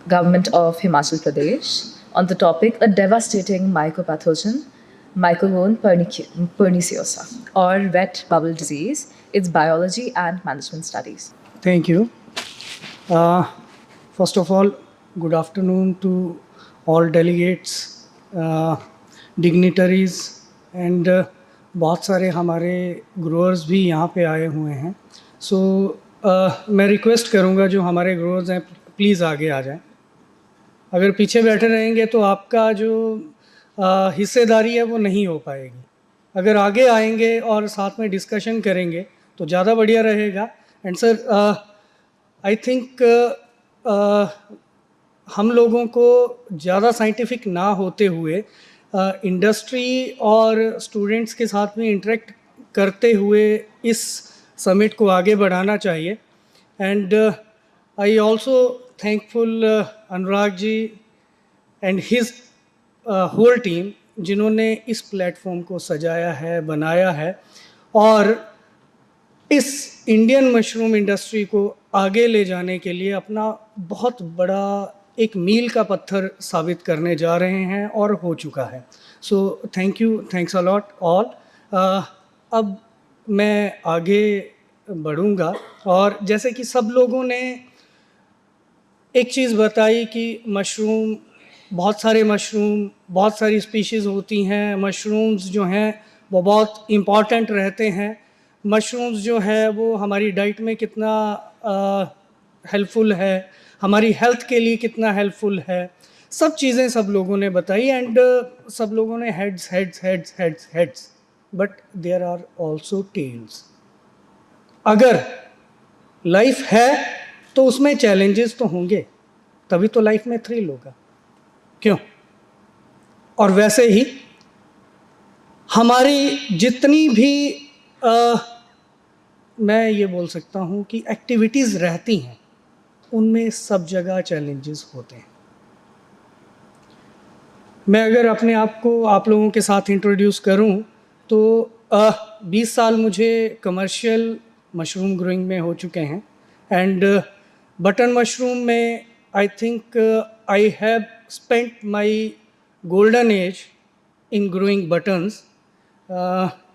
Government of Himachal Pradesh, on the topic A Devastating Mycopathogen, Mycogone perniciosa, or wet bubble disease, its biology and management studies. Thank you. First of all, good afternoon to all delegates, dignitaries, and बहुत सारे हमारे growers भी यहाँ पे आए हुए हैं. सो मैं रिक्वेस्ट करूँगा जो हमारे ग्रोअर्स हैं प्लीज़ आगे आ जाएं. अगर पीछे बैठे रहेंगे तो आपका जो हिस्सेदारी है वो नहीं हो पाएगी. अगर आगे आएंगे और साथ में डिस्कशन करेंगे तो ज़्यादा बढ़िया रहेगा. एंड सर, आई थिंक हम लोगों को ज़्यादा साइंटिफिक ना होते हुए इंडस्ट्री और स्टूडेंट्स के साथ में इंटरेक्ट करते हुए इस समिट को आगे बढ़ाना चाहिए. And I also thankful Anurag ji and his whole team जिन्होंने इस प्लेटफॉर्म को सजाया है, बनाया है और इस इंडियन मशरूम इंडस्ट्री को आगे ले जाने के लिए अपना बहुत बड़ा एक मील का पत्थर साबित करने जा रहे हैं और हो चुका है. So thank you, thanks a lot all. अब मैं आगे बढ़ूंगा और जैसे कि सब लोगों ने एक चीज़ बताई कि मशरूम, बहुत सारी स्पीशीज़ होती हैं. मशरूम्स जो हैं वो बहुत इम्पॉर्टेंट रहते हैं. मशरूम्स जो है वो हमारी डाइट में कितना हेल्पफुल है, हमारी हेल्थ के लिए कितना हेल्पफुल है, सब चीज़ें सब लोगों ने बताई. एंड सब लोगों ने heads, but there are also tails. अगर लाइफ है तो उसमें चैलेंजेस तो होंगे, तभी तो लाइफ में थ्रिल होगा. क्यों? और वैसे ही हमारी जितनी भी मैं ये बोल सकता हूँ कि एक्टिविटीज़ रहती हैं उनमें सब जगह चैलेंजेस होते हैं. मैं अगर अपने आप को आप लोगों के साथ इंट्रोड्यूस करूँ तो 20 साल मुझे कमर्शियल मशरूम ग्रोइंग में हो चुके हैं. एंड बटन मशरूम में I think I have spent my golden age in growing buttons.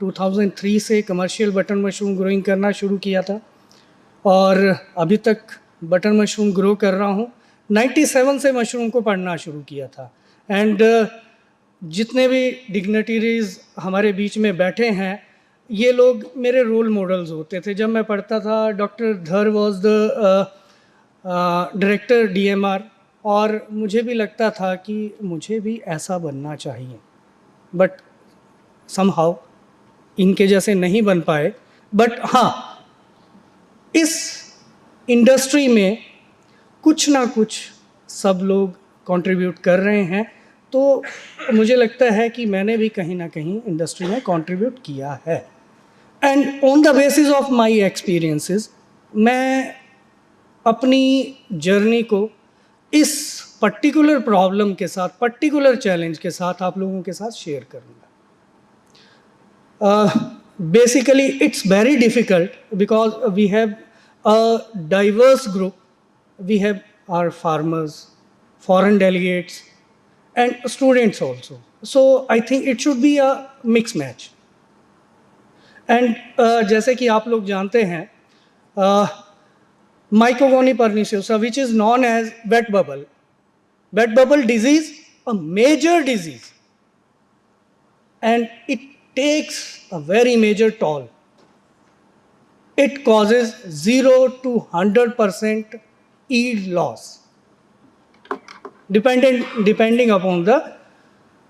2003 से कमर्शियल बटन मशरूम ग्रोइंग करना शुरू किया था और अभी तक बटन मशरूम ग्रो कर रहा हूँ. 97 से मशरूम को पढ़ना शुरू किया था. एंड जितने भी डिग्निटरीज हमारे बीच में बैठे हैं ये लोग मेरे रोल मॉडल्स होते थे. जब मैं पढ़ता था डॉक्टर धर वॉज द डायरेक्टर DMR और मुझे भी लगता था कि मुझे भी ऐसा बनना चाहिए, बट समहाउ इनके जैसे नहीं बन पाए. बट हाँ, इस इंडस्ट्री में कुछ ना कुछ सब लोग कंट्रीब्यूट कर रहे हैं, तो मुझे लगता है कि मैंने भी कहीं ना कहीं इंडस्ट्री में कंट्रीब्यूट किया है. And on the basis of my experiences मैं अपनी जर्नी को इस पर्टिकुलर प्रॉब्लम के साथ, पर्टिकुलर चैलेंज के साथ आप लोगों के साथ शेयर करूँगा. basically it's very difficult because we have a diverse group. We have our farmers, foreign delegates, and students also. So I think it should be a mixed match. And जैसे कि आप लोग जानते हैं mycogone perniciosa which is known as wet bubble disease a major disease and it takes a very major toll. It causes 0 to 100% yield loss, depending upon the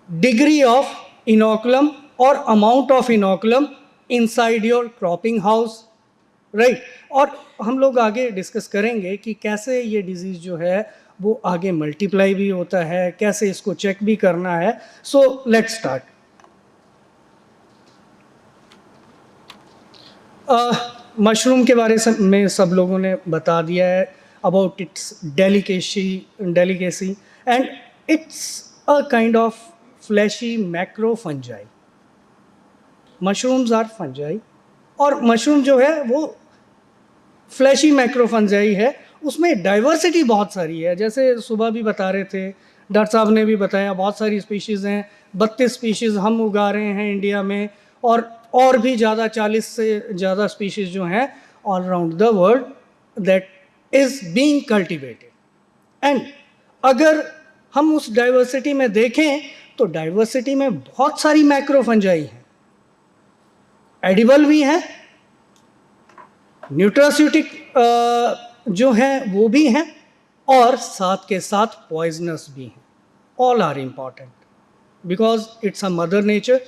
degree of inoculum or amount of inoculum inside your cropping house, right? और हम लोग आगे discuss करेंगे कि कैसे ये disease जो है वो आगे मल्टीप्लाई भी होता है, कैसे इसको चेक भी करना है. So let's start. मशरूम के बारे में सब लोगों ने बता दिया है about its delicacy and it's a kind of fleshy macro fungi. Mushrooms are fungi और मशरूम जो है वो फ्लैशी मैक्रो फंजाई है. उसमें डाइवर्सिटी बहुत सारी है, जैसे सुबह भी बता रहे थे, डॉक्टर साहब ने भी बताया, बहुत सारी स्पीशीज़ हैं. 32 स्पीशीज़ हम उगा रहे हैं इंडिया में और भी ज़्यादा 40 से ज़्यादा स्पीशीज़ जो हैं all around the world that is being cultivated. And अगर हम उस डाइवर्सिटी में देखें तो डाइवर्सिटी में बहुत सारी मैक्रो फंजाई हैं, एडिबल भी हैं, न्यूट्रास्यूटिक जो हैं वो भी हैं, और साथ के साथ पॉइजनस भी हैं. All are important because it's a mother nature.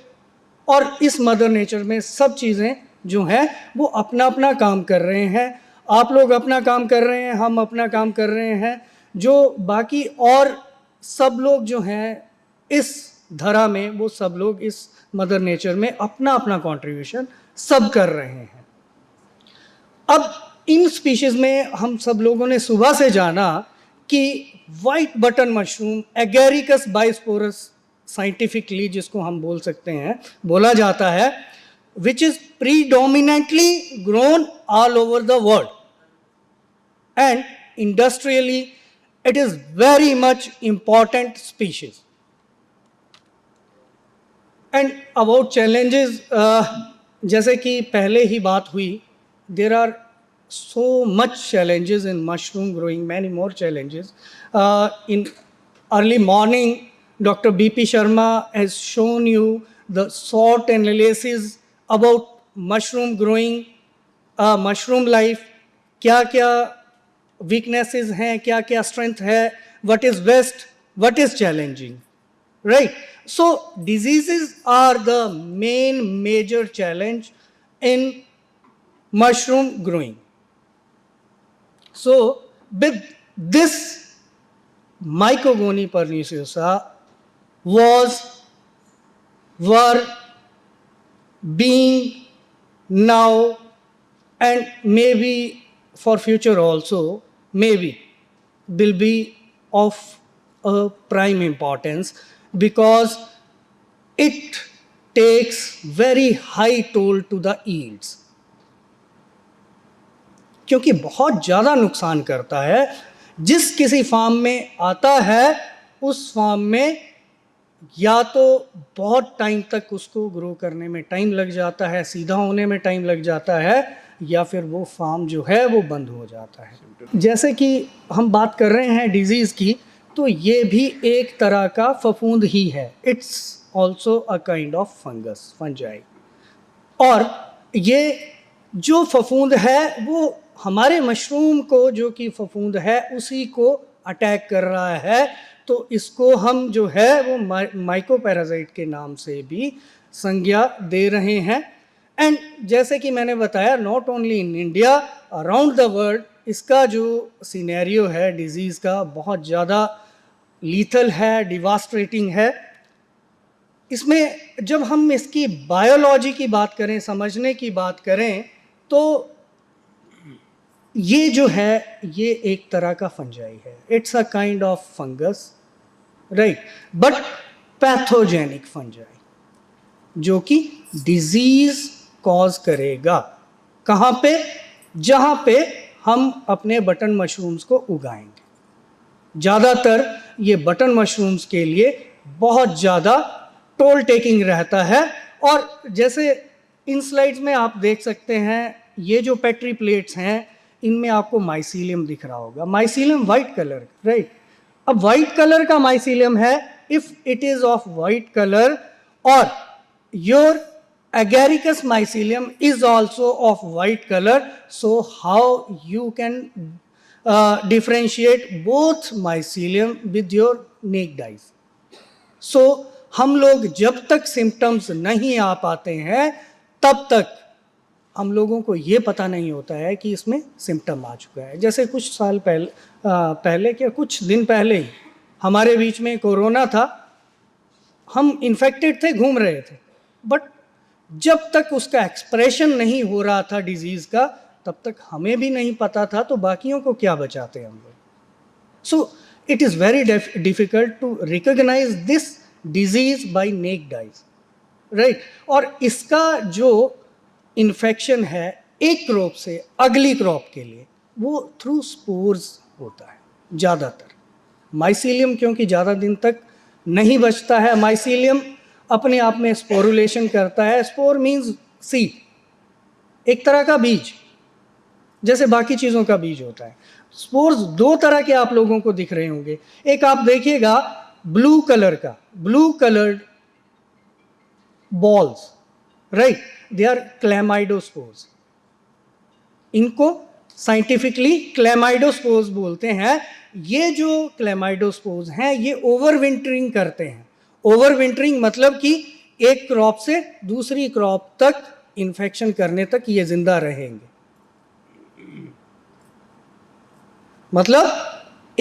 और इस मदर नेचर में सब चीज़ें जो हैं वो अपना अपना काम कर रहे हैं. आप लोग अपना काम कर रहे हैं, हम अपना काम कर रहे हैं, जो बाकी और सब लोग जो हैं इस धरा में वो सब लोग इस मदर नेचर में अपना अपना कंट्रीब्यूशन सब कर रहे हैं. अब इन स्पीशीज़ में हम सब लोगों ने सुबह से जाना कि white button mushroom agaricus bisporus scientifically जिसको हम बोल सकते हैं, बोला जाता है, which is predominantly grown all over the world and industrially it is very much important species. And about challenges, जैसे कि पहले ही बात हुई, there are so much challenges in mushroom growing, many more challenges. In early morning, Dr. B.P. Sharma has shown you the SWOT analysis about mushroom growing, mushroom life, क्या क्या weaknesses हैं, क्या क्या strength है, what is best, what is challenging, right? So diseases are the main major challenge in mushroom growing. So with this Mycogony perniciosa were being now and maybe for future also maybe will be of a prime importance because it takes very high toll to the yields. क्योंकि बहुत ज़्यादा नुकसान करता है. जिस किसी farm में आता है उस फार्म में या तो बहुत टाइम तक उसको ग्रो करने में टाइम लग जाता है, सीधा होने में टाइम लग जाता है, या फिर वो फार्म जो है वो बंद हो जाता है. जैसे कि हम बात कर रहे हैं डिजीज़ की, तो ये भी एक तरह का फफूंद ही है. It's also a kind of fungus, fungi. और ये जो फफूंद है वो हमारे मशरूम को, जो कि फफूंद है, उसी को अटैक कर रहा है. तो इसको हम जो है वो माइकोपैरासाइट के नाम से भी संज्ञा दे रहे हैं. एंड जैसे कि मैंने बताया, not only in India, around the world इसका जो सिनेरियो है डिजीज़ का बहुत ज़्यादा लीथल है, डिवास्ट्रेटिंग है. इसमें जब हम इसकी बायोलॉजी की बात करें, समझने की बात करें, तो ये जो है ये एक तरह का फंजाई है. It's a kind of fungus, right, but pathogenic fungi, जो कि डिजीज कॉज करेगा। कहाँ पे? जहाँ पे हम अपने बटन मशरूम्स को उगाएंगे। ज़्यादातर ये बटन मशरूम्स के लिए बहुत ज़्यादा टोल टेकिंग रहता है। और जैसे इन स्लाइड्स में आप देख सकते हैं, ये जो पेट्री प्लेट्स हैं इनमें आपको माइसीलियम दिख रहा होगा। Mycelium white colour, right? अब वाइट कलर का माइसीलियम है, if it is of white colour, और your agaricus mycelium is also of white color, so how you can differentiate both mycelium with your naked eyes? So हम लोग जब तक symptoms नहीं आ पाते हैं तब तक हम लोगों को ये पता नहीं होता है कि इसमें सिम्टम आ चुका है। जैसे कुछ साल पहले क्या कुछ दिन पहले ही हमारे बीच में कोरोना था, हम इन्फेक्टेड थे, घूम रहे थे, बट जब तक उसका एक्सप्रेशन नहीं हो रहा था डिजीज़ का, तब तक हमें भी नहीं पता था, तो बाकियों को क्या बचाते हम लोग। So it is very difficult to recognise this disease by naked eyes, right? और इसका जो इन्फेक्शन है एक क्रॉप से अगली क्रॉप के लिए, वो थ्रू स्पोर्स होता है ज़्यादातर। माइसीलियम क्योंकि ज़्यादा दिन तक नहीं बचता है, माइसीलियम अपने आप में स्पोरुलेशन करता है। स्पोर मीन्स सीड, एक तरह का बीज, जैसे बाकी चीज़ों का बीज होता है। स्पोर्स दो तरह के आप लोगों को दिख रहे होंगे। एक आप देखिएगा ब्लू कलर का, blue coloured balls, right? They are chlamydospores. इनको साइंटिफिकली क्लैमाइडोस्पोर्स बोलते हैं। ये जो क्लैमाइडोस्पोर्स हैं ये ओवरविंटरिंग करते हैं। ओवरविंटरिंग मतलब कि एक क्रॉप से दूसरी क्रॉप तक इन्फेक्शन करने तक ये जिंदा रहेंगे। मतलब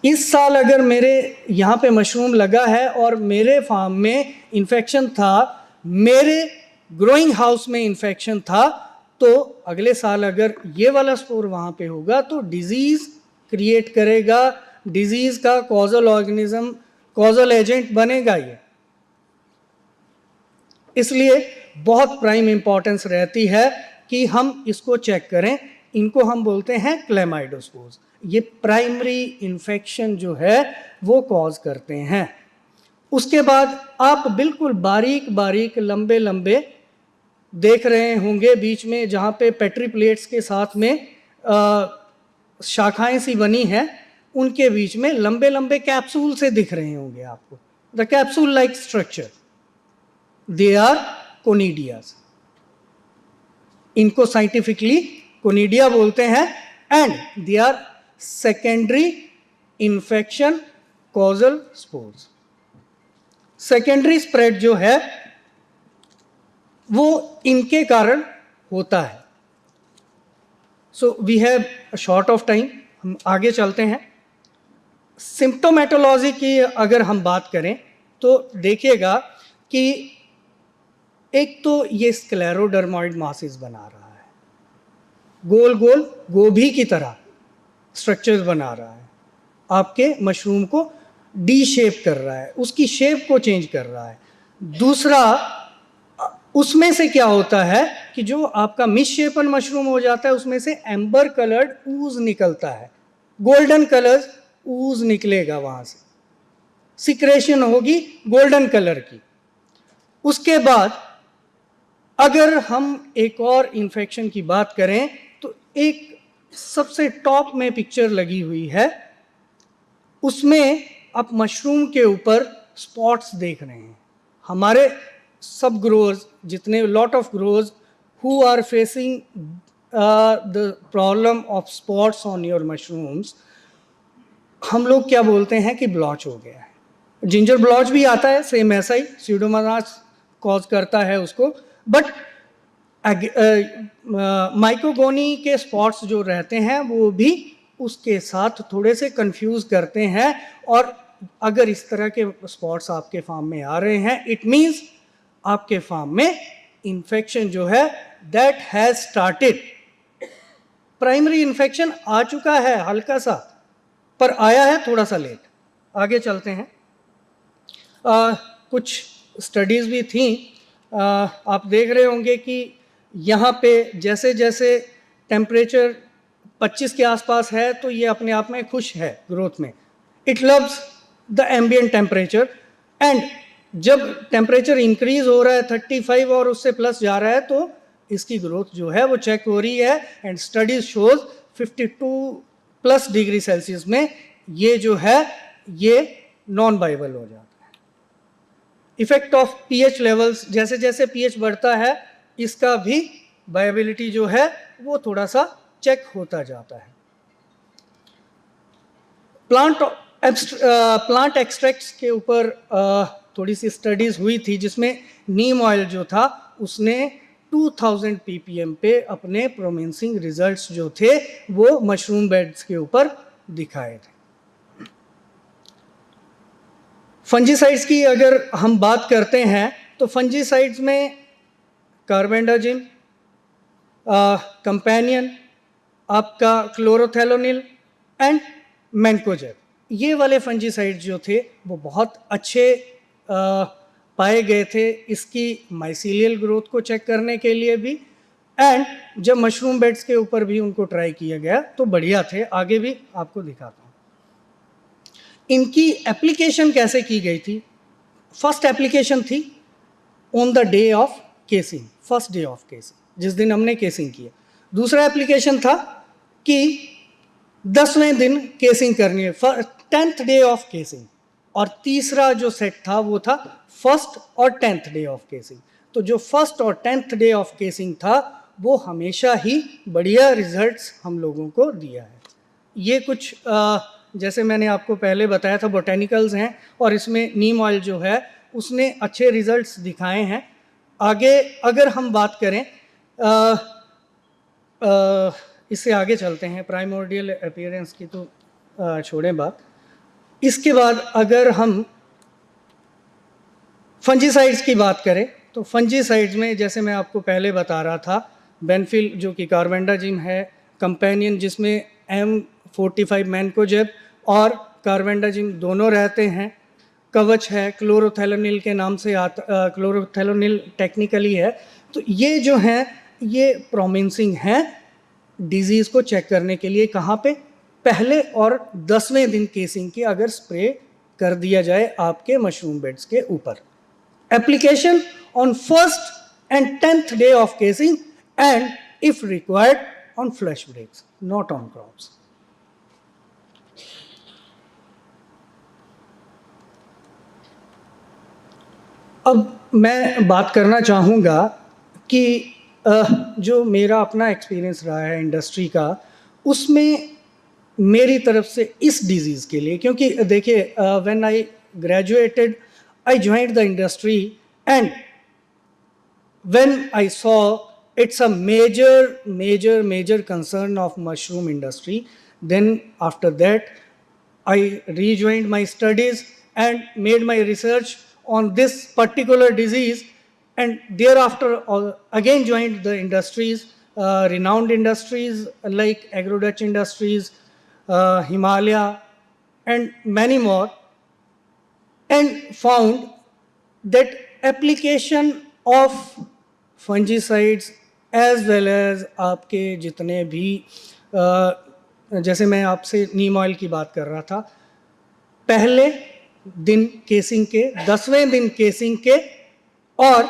इस साल अगर मेरे यहाँ पे मशरूम लगा है और मेरे फार्म में इन्फेक्शन था, मेरे ग्रोइंग हाउस में इन्फेक्शन था, तो अगले साल अगर ये वाला स्पोर वहाँ पे होगा तो डिजीज़ क्रिएट करेगा, डिजीज़ का कॉजल ऑर्गेनिज्म, कॉजल एजेंट बनेगा ये। इसलिए बहुत प्राइम इंपॉर्टेंस रहती है कि हम इसको चेक करें। इनको हम बोलते हैं क्लैमाइडोस्पोर्स। ये प्राइमरी इन्फेक्शन जो है वो कॉज करते हैं। उसके बाद आप बिल्कुल बारीक बारीक लंबे लंबे देख रहे होंगे बीच में, जहाँ पे पेट्री प्लेट्स के साथ में शाखाएं सी बनी हैं, उनके बीच में लंबे लंबे कैप्सूल से दिख रहे होंगे आपको। The capsule like structure, they are conidias. इनको साइंटिफिकली कोनिडिया बोलते हैं, and they are secondary infection causal spores. Secondary spread जो है वो इनके कारण होता है। So we have a short of time, हम आगे चलते हैं। सिम्प्टोमेटोलॉजी की अगर हम बात करें तो देखिएगा कि एक तो ये स्क्लेरोडर्मॉइड मासेस बना रहा है, गोल गोल गोभी की तरह स्ट्रक्चर्स बना रहा है, आपके मशरूम को डी शेप कर रहा है, उसकी शेप को चेंज कर रहा है। दूसरा, उसमें से क्या होता है कि जो आपका मिसशेपन मशरूम हो जाता है उसमें से एम्बर कलर्ड ऊज निकलता है, गोल्डन कलर ऊज निकलेगा, वहाँ से सिक्रेशन होगी गोल्डन कलर की। उसके बाद अगर हम एक और इन्फेक्शन की बात करें तो एक सबसे टॉप में पिक्चर लगी हुई है, उसमें आप मशरूम के ऊपर स्पॉट्स देख रहे हैं। हमारे सब ग्रोअर्स, जितने lot of growers who are facing the problem of spots on your mushrooms, हम लोग क्या बोलते हैं कि ब्लॉच हो गया है। जिंजर ब्लॉच भी आता है, सेम ऐसा ही, स्यूडोमोनास कॉज करता है उसको, बट माइकोगोनी के स्पॉट्स जो रहते हैं वो भी उसके साथ थोड़े से कंफ्यूज करते हैं। और अगर इस तरह के स्पॉट्स आपके फार्म में आ रहे हैं, इट मीन्स आपके फार्म में इन्फेक्शन जो है that has started. Primary infection आ चुका है हल्का सा, पर आया है थोड़ा सा लेट। आगे चलते हैं। कुछ स्टडीज़ भी थी आप देख रहे होंगे कि यहाँ पे जैसे जैसे टेम्परेचर 25 के आसपास है तो ये अपने आप में खुश है ग्रोथ में. It loves the ambient temperature. And जब टेम्परेचर इंक्रीज हो रहा है 35 और उससे प्लस जा रहा है तो इसकी ग्रोथ जो है वो चेक हो रही है. And studies shows 52+ degree Celsius में ये जो है ये नॉन वाइबल हो जाता है. इफेक्ट ऑफ पीएच लेवल्स, जैसे जैसे पीएच बढ़ता है इसका भी वायबिलिटी जो है वो थोड़ा सा चेक होता जाता है. प्लांट एक्सट्रैक्ट्स के ऊपर थोड़ी सी स्टडीज हुई थी जिसमें नीम ऑयल जो था उसने 2000 ppm पे अपने प्रोमिसिंग रिजल्ट्स जो थे वो मशरूम बेड्स के ऊपर दिखाए थे. फंजीसाइड्स की अगर हम बात करते हैं तो फंजीसाइड्स में कार्बेंडाजिम, कंपेनियन, आपका क्लोरोथेलोनिल एंड मैनकोजेब, ये वाले फंजीसाइड्स जो थे वो बहुत अच्छे पाए गए थे इसकी माइसीलियल ग्रोथ को चेक करने के लिए भी. एंड जब मशरूम बेड्स के ऊपर भी उनको ट्राई किया गया तो बढ़िया थे. आगे भी आपको दिखाता हूँ इनकी एप्लीकेशन कैसे की गई थी. फर्स्ट एप्लीकेशन थी on the day of casing, first day of casing, जिस दिन हमने केसिंग किया. दूसरा एप्लीकेशन था कि 10वें दिन केसिंग करनी है, 10th डे ऑफ केसिंग. और तीसरा जो सेट था वो था फर्स्ट और 10th डे ऑफ केसिंग. तो जो फर्स्ट और 10th डे ऑफ केसिंग था वो हमेशा ही बढ़िया रिजल्ट्स हम लोगों को दिया है. ये कुछ जैसे मैंने आपको पहले बताया था बोटेनिकल्स हैं और इसमें नीम ऑयल जो है उसने अच्छे रिजल्ट्स दिखाए हैं. आगे अगर हम बात करें इससे आगे चलते हैं. प्राइमोर्डियल अपीयरेंस की तो छोड़ें बात. इसके बाद अगर हम फंजीसाइड्स की बात करें तो फंजीसाइड्स में जैसे मैं आपको पहले बता रहा था बेनफिल जो कि कार्बेंडाजिम है, कंपेनियन जिसमें M45 मैनकोजेब और कार्बेंडाजिम दोनों रहते हैं, कवच है, क्लोरोथेलोनिल के नाम से आता, क्लोरोथेलोनिल टेक्निकली है. तो ये जो हैं ये प्रोमिसिंग हैं डिजीज़ को चेक करने के लिए. कहाँ पे? पहले और 10वें दिन केसिंग के अगर स्प्रे कर दिया जाए आपके मशरूम बेड्स के ऊपर. Application on first and 10th day of casing and if required on flash breaks, not on crops. अब मैं बात करना चाहूँगा कि जो मेरा अपना एक्सपीरियंस रहा है इंडस्ट्री का उसमें मेरी तरफ से इस डिज़ीज़ के लिए, क्योंकि देखिए when I graduated I joined the industry and when I saw it's a major concern of mushroom industry, then after that I rejoined my studies and made my research on this particular disease, and thereafter again joined the industries, renowned industries like Agro-Dutch Industries, Himalaya and many more, and found that application of fungicides as well as आपके जितने भी जैसे मैं आपसे नीम oil की बात कर रहा था, पहले दिन केसिंग के, 10वें दिन केसिंग के और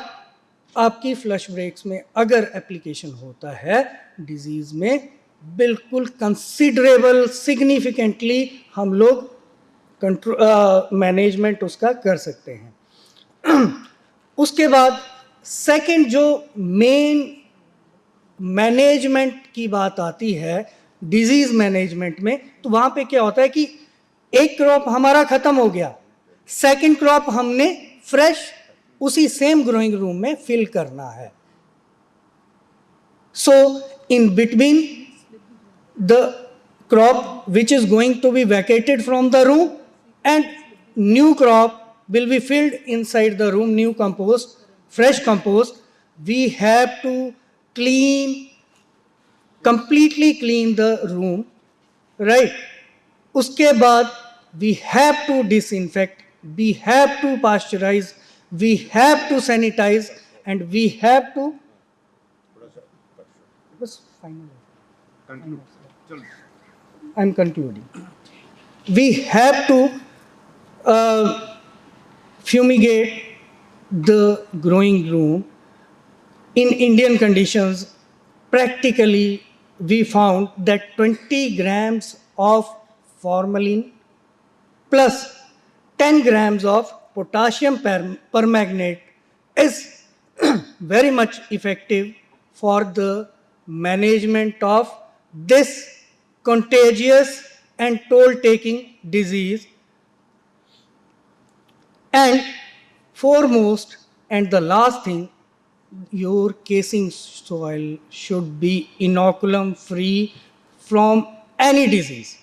आपकी फ्लश ब्रेक्स में अगर एप्लीकेशन होता है डिजीज़ में बिल्कुल कंसिडरेबल सिग्निफिकेंटली हम लोग मैनेजमेंट उसका कर सकते हैं. उसके बाद सेकंड जो मेन मैनेजमेंट की बात आती है डिजीज़ मैनेजमेंट में, तो वहाँ पे क्या होता है कि एक क्रॉप हमारा ख़त्म हो गया, सेकंड क्रॉप हमने फ्रेश उसी सेम ग्रोइंग रूम में फिल करना है. So in between the crop which is going to be vacated from the room and new crop will be filled inside the room, new compost, fresh compost, we have to completely clean the room, right? उसके बाद we have to disinfect, we have to pasteurize, we have to sanitize and we have to. Bas final. I'm concluding. We have to fumigate the growing room in Indian conditions. Practically, we found that 20 grams of formalin plus 10 grams of potassium permanganate is very much effective for the management of this contagious and toll-taking disease. And foremost and the last thing, your casing soil should be inoculum free from any disease.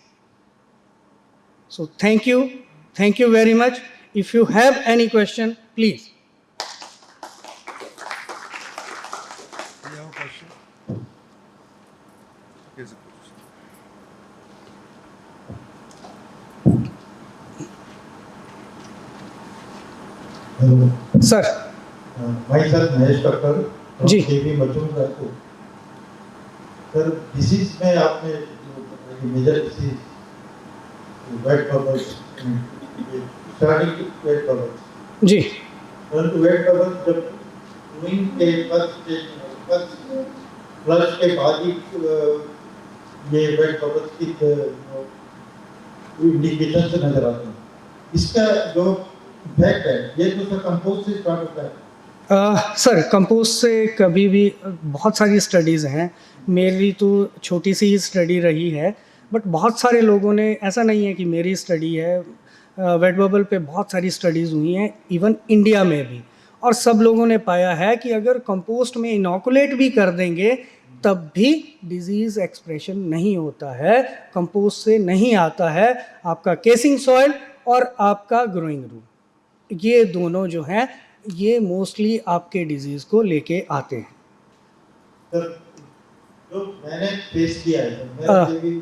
So thank you very much. If you have any question, please. You have a question? Here's a question. Hello. Sir. Myself Mahesh Thakkar from जी. KV Machung Raipur. Sir disease में आपने जो major disease wet bubbles starting wet bubbles जी. परंतु wet bubbles जब cleaning के first flush के बाद ही ये वेट बबल्स की इंडिकेशन से नजर आते हैं. इसका जो इफेक्ट है ये तो सर कंपोस्ट से स्टार्ट होता है. सर कंपोस्ट से कभी भी बहुत सारी स्टडीज़ हैं. मेरी तो छोटी सी ही स्टडी रही है, बट बहुत सारे लोगों ने, ऐसा नहीं है कि मेरी स्टडी है, वेट बबल पे बहुत सारी स्टडीज़ हुई हैं इवन इंडिया में भी, और सब लोगों ने पाया है कि अगर कंपोस्ट में इनोकुलेट भी कर देंगे तब भी डिजीज़ एक्सप्रेशन नहीं होता है. कंपोस्ट से नहीं आता है. आपका केसिंग सॉइल और आपका ग्रोइंग रूम, ये दोनों जो हैं ये मोस्टली आपके डिजीज़ को लेके आते हैं. सर जो मैंने फेस किया है मेरा भी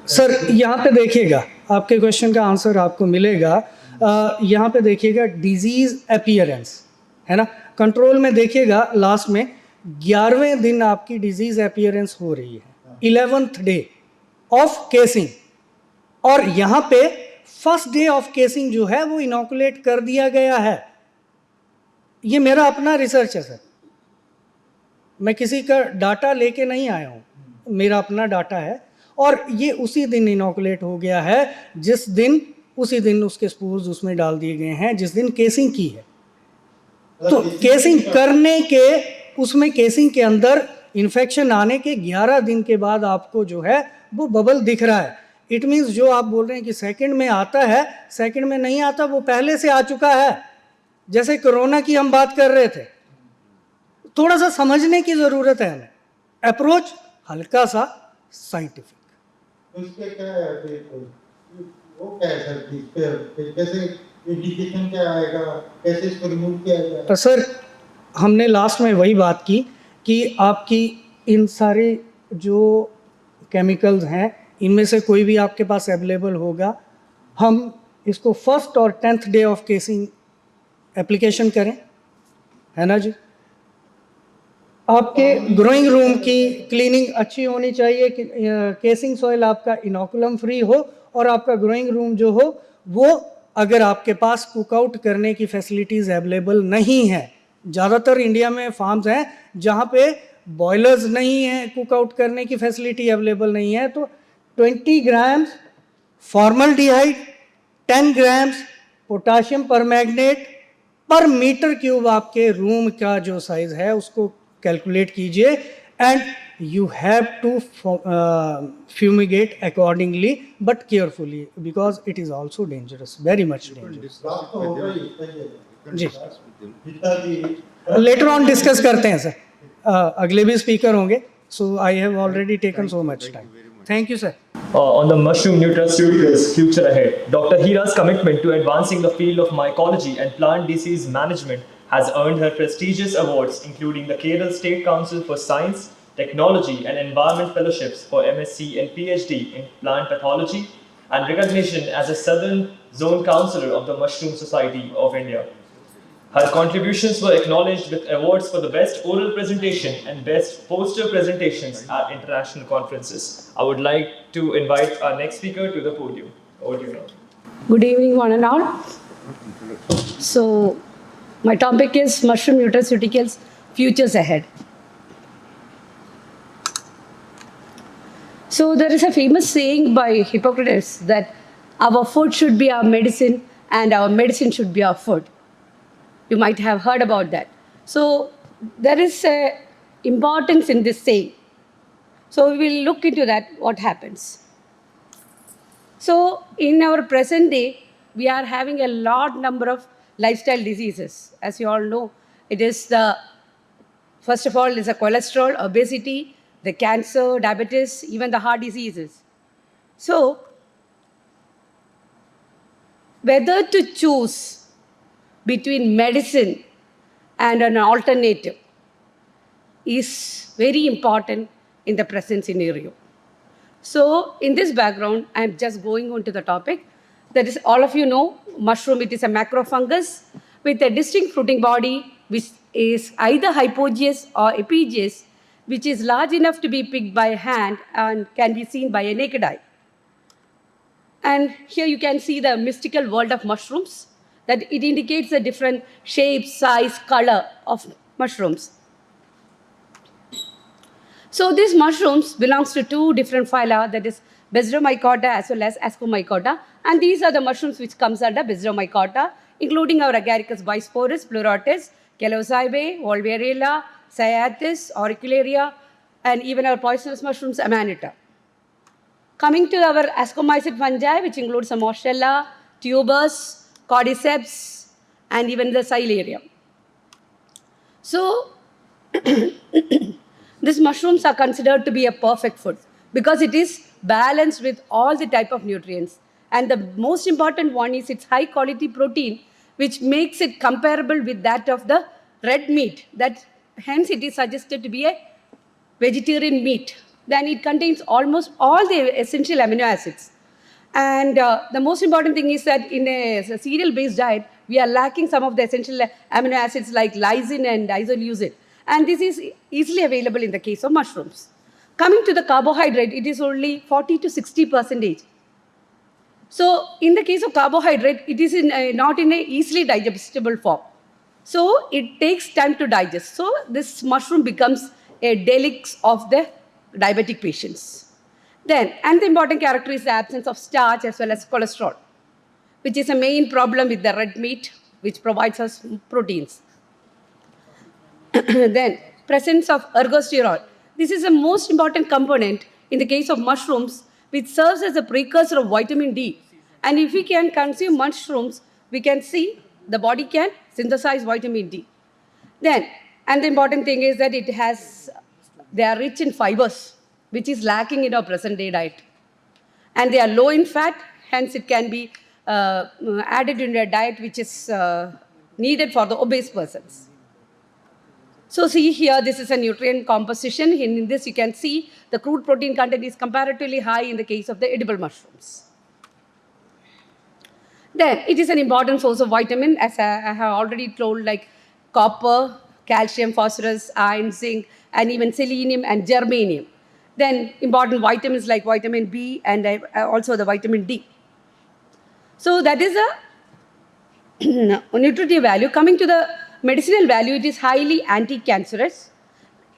सर यहाँ पे देखिएगा, आपके क्वेश्चन का आंसर आपको मिलेगा. यहाँ पे देखिएगा डिजीज़ अपीयरेंस है ना, कंट्रोल में देखिएगा लास्ट में 11वें दिन आपकी डिजीज़ अपीयरेंस हो रही है, 11th डे ऑफ केसिंग, और यहाँ पे फर्स्ट डे ऑफ केसिंग जो है वो इनोकुलेट कर दिया गया है. ये मेरा अपना रिसर्च है सर, मैं किसी का डाटा लेके नहीं आया हूँ, मेरा अपना डाटा है, और ये उसी दिन इनोकुलेट हो गया है जिस दिन, उसी दिन उसके स्पोर्स उसमें डाल दिए गए हैं जिस दिन केसिंग की है. तो केसिंग करने के, उसमें केसिंग के अंदर इन्फेक्शन आने के 11 दिन के बाद आपको जो है वो बबल दिख रहा है. इट मीन्स जो आप बोल रहे हैं कि सेकंड में आता है, सेकंड में नहीं आता, वो पहले से आ चुका है. जैसे कोरोना की हम बात कर रहे थे, थोड़ा सा समझने की ज़रूरत है हमें, अप्रोच हल्का सा साइंटिफिक. उसके क्या है वो क्या है सर, कैसे इंडिकेशन क्या आएगा, कैसे इसको रिमूव किया जाएगा? तो सर हमने लास्ट में वही बात की कि आपकी इन सारे जो केमिकल्स हैं इनमें से कोई भी आपके पास अवेलेबल होगा, हम इसको फर्स्ट और 10th day of casing application करें, है ना जी. आपके ग्रोइंग रूम की क्लीनिंग अच्छी होनी चाहिए, कि केसिंग सॉइल आपका इनोकुलम फ्री हो, और आपका ग्रोइंग रूम जो हो वो, अगर आपके पास कुक आउट करने की फैसिलिटीज़ अवेलेबल नहीं है, ज़्यादातर इंडिया में फार्म्स हैं जहाँ पे बॉयलर्स नहीं हैं, कुक आउट करने की फैसिलिटी अवेलेबल नहीं है, तो 20 grams formaldehyde, 10 grams potassium permanganate पर मीटर क्यूब आपके रूम का जो साइज़ है उसको कैलकुलेट कीजिए, and you have to fumigate accordingly but carefully because it is also dangerous, very much dangerous. जी later on discuss करते हैं सर, अगले भी स्पीकर होंगे. So I have already taken so much time. Thank you sir. On the mushroom nutraceuticals future ahead, Dr. Hira's commitment to advancing the field of mycology and plant disease management has earned her prestigious awards, including the Kerala State Council for Science, Technology and Environment Fellowships for MSc and PhD in Plant Pathology, and recognition as a Southern Zone Councillor of the Mushroom Society of India. Her contributions were acknowledged with awards for the best oral presentation and best poster presentations at international conferences. I would like to invite our next speaker to the podium. Over to you now. Good evening, one and all. So, my topic is mushroom nutraceuticals, futures ahead. So, there is a famous saying by Hippocrates that our food should be our medicine and our medicine should be our food. You might have heard about that. So, there is a importance in this saying. So, we will look into that, what happens. So, in our present day, we are having a large number of lifestyle diseases. As you all know, it is first of all, is the cholesterol, obesity, the cancer, diabetes, even the heart diseases. So, whether to choose between medicine and an alternative is very important in the present scenario. So, in this background, I am just going on to the topic. That is, all of you know, mushroom, it is a macrofungus with a distinct fruiting body, which is either hypogynous or epigynous, which is large enough to be picked by hand and can be seen by a naked eye. And here you can see the mystical world of mushrooms, that it indicates the different shape, size, color of mushrooms. So these mushrooms belongs to two different phyla, that is Basidiomycota as well as Ascomycota, and these are the mushrooms which comes under Basidiomycota, including our Agaricus bisporus, pleurotus, Calocybe, Volvarella, Cyathis, Auricularia, and even our poisonous mushrooms, Amanita. Coming to our ascomycete fungi, which includes some Moschella, tubers, cordyceps, and even the Silarium. So, these mushrooms are considered to be a perfect food because it is balanced with all the type of nutrients. And the most important one is its high quality protein, which makes it comparable with that of the red meat. That hence it is suggested to be a vegetarian meat. Then it contains almost all the essential amino acids. And the most important thing is that in a cereal-based diet, we are lacking some of the essential amino acids like lysine and isoleucine. And this is easily available in the case of mushrooms. Coming to the carbohydrate, it is only 40 to 60%. So in the case of carbohydrate, it is not in a easily digestible form. So it takes time to digest. So this mushroom becomes a delicacy of the diabetic patients. Then, and the important character is the absence of starch as well as cholesterol, which is a main problem with the red meat, which provides us proteins. Then, presence of ergosterol. This is the most important component in the case of mushrooms, which serves as a precursor of vitamin D. And if we can consume mushrooms, we can see the body can synthesize vitamin D. Then, and the important thing is that they are rich in fibers, which is lacking in our present day diet. And they are low in fat, hence it can be added in a diet which is needed for the obese persons. So see here, this is a nutrient composition. In this you can see the crude protein content is comparatively high in the case of the edible mushrooms. Then it is an important source of vitamin, as I have already told, like copper, calcium, phosphorus, iron, zinc, and even selenium and germanium. Then important vitamins like vitamin B and also the vitamin D. So that is a nutritive value. Coming to the medicinal value, it is highly anti-cancerous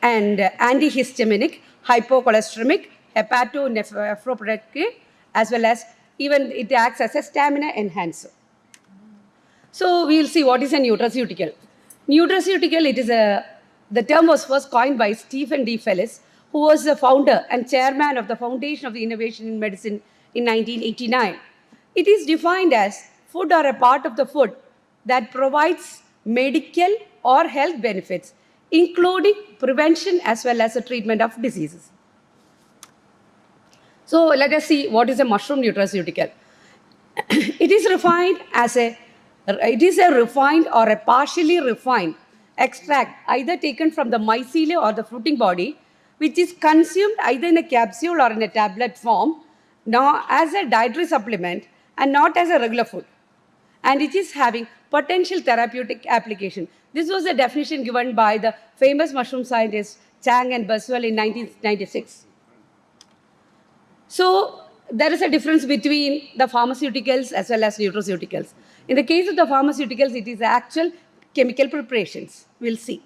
and antihistaminic, hypocholesteremic, hepatonephroprotective, as well as even it acts as a stamina enhancer. So we will see what is a nutraceutical. Nutraceutical, the term was first coined by Stephen D. Fellis, who was the founder and chairman of the Foundation of the Innovation in Medicine in 1989. It is defined as food or a part of the food that provides medical or health benefits, including prevention as well as the treatment of diseases. So let us see what is a mushroom nutraceutical. It is a refined or a partially refined extract either taken from the mycelium or the fruiting body, which is consumed either in a capsule or in a tablet form, now as a dietary supplement and not as a regular food. and it is having potential therapeutic application. This was the definition given by the famous mushroom scientists Chang and Boswell in 1996. So there is a difference between the pharmaceuticals as well as nutraceuticals. In the case of the pharmaceuticals, it is actual chemical preparations. We'll see.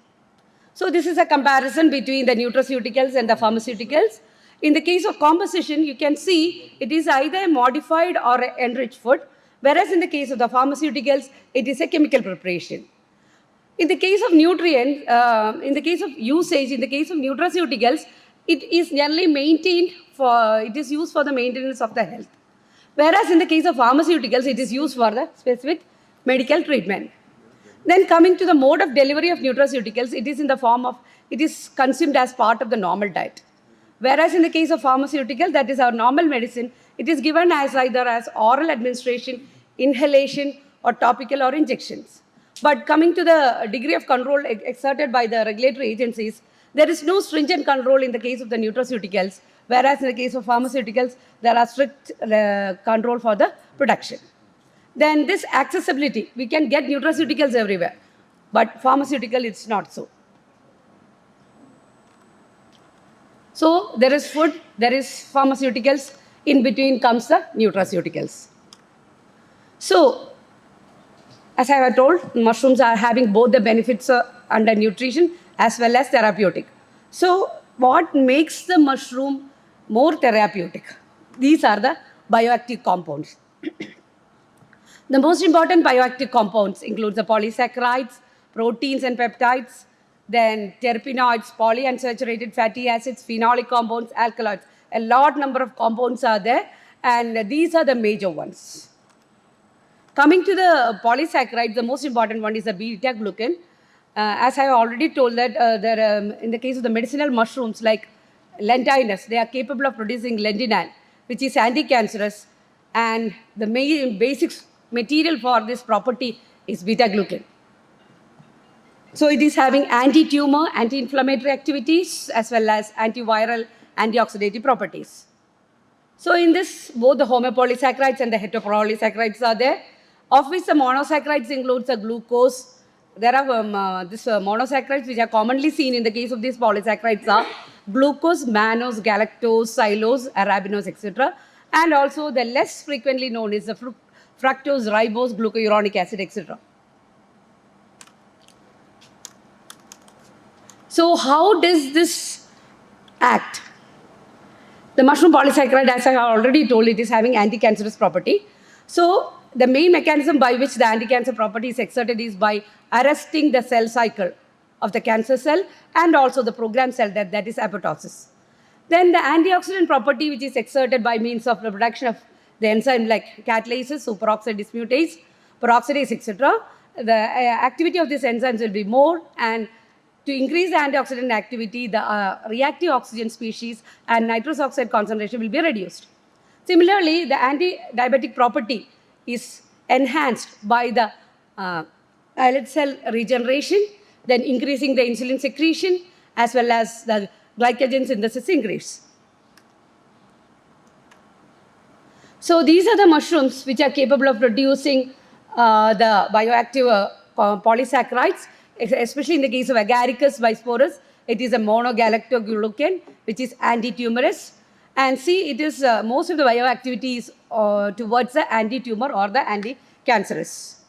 So this is a comparison between the nutraceuticals and the pharmaceuticals. In the case of composition, you can see it is either a modified or an enriched food, whereas in the case of the pharmaceuticals, it is a chemical preparation. In the case of nutrients, in the case of usage, in the case of nutraceuticals, it is generally maintained for, it is used for the maintenance of the health. Whereas in the case of pharmaceuticals, it is used for the specific medical treatment. Then coming to the mode of delivery of nutraceuticals, it is in the form of, it is consumed as part of the normal diet. Whereas in the case of pharmaceutical, that is our normal medicine, it is given as either as oral administration, inhalation, or topical or injections. But coming to the degree of control exerted by the regulatory agencies, there is no stringent control in the case of the nutraceuticals, whereas in the case of pharmaceuticals, there are strict control for the production. Then this accessibility, we can get nutraceuticals everywhere, but pharmaceutical, it's not so. So there is food, there is pharmaceuticals, in between comes the nutraceuticals. So, as I have told, mushrooms are having both the benefits under nutrition as well as therapeutic. So, what makes the mushroom more therapeutic? These are the bioactive compounds. The most important bioactive compounds include the polysaccharides, proteins and peptides, then terpenoids, polyunsaturated fatty acids, phenolic compounds, alkaloids. A large number of compounds are there, and these are the major ones. Coming to the polysaccharides, the most important one is the beta-glucan. As I already told that in the case of the medicinal mushrooms like lentinus, they are capable of producing lentinine, which is anti-cancerous, and the main basic material for this property is beta-glucan. So it is having anti-tumor, anti-inflammatory activities, as well as antiviral, antioxidative properties. So in this, both the homopolysaccharides and the heteropolysaccharides are there, of which the monosaccharides includes the glucose. There are monosaccharides which are commonly seen in the case of these polysaccharides are glucose, mannose, galactose, xylose, arabinose, etc. And also the less frequently known is the fructose, ribose, glucouronic acid, etc. So how does this act? The mushroom polysaccharide, as I have already told, it is having anti-cancerous property. So the main mechanism by which the anti-cancer property is exerted is by arresting the cell cycle of the cancer cell and also the programmed cell death, that is apoptosis. Then the antioxidant property, which is exerted by means of the production of the enzyme like catalases, superoxide dismutase, peroxidase, etc. The activity of these enzymes will be more, and to increase the antioxidant activity, the reactive oxygen species and nitrous oxide concentration will be reduced. Similarly, the anti-diabetic property is enhanced by the islet cell regeneration, then increasing the insulin secretion as well as the glycogen synthesis increase. So these are the mushrooms which are capable of producing the bioactive polysaccharides, especially in the case of Agaricus bisporus. It is a monogalactoglucan, which is anti-tumorous. And see, it is most of the bioactivity is towards the anti-tumor or the anti-cancerous.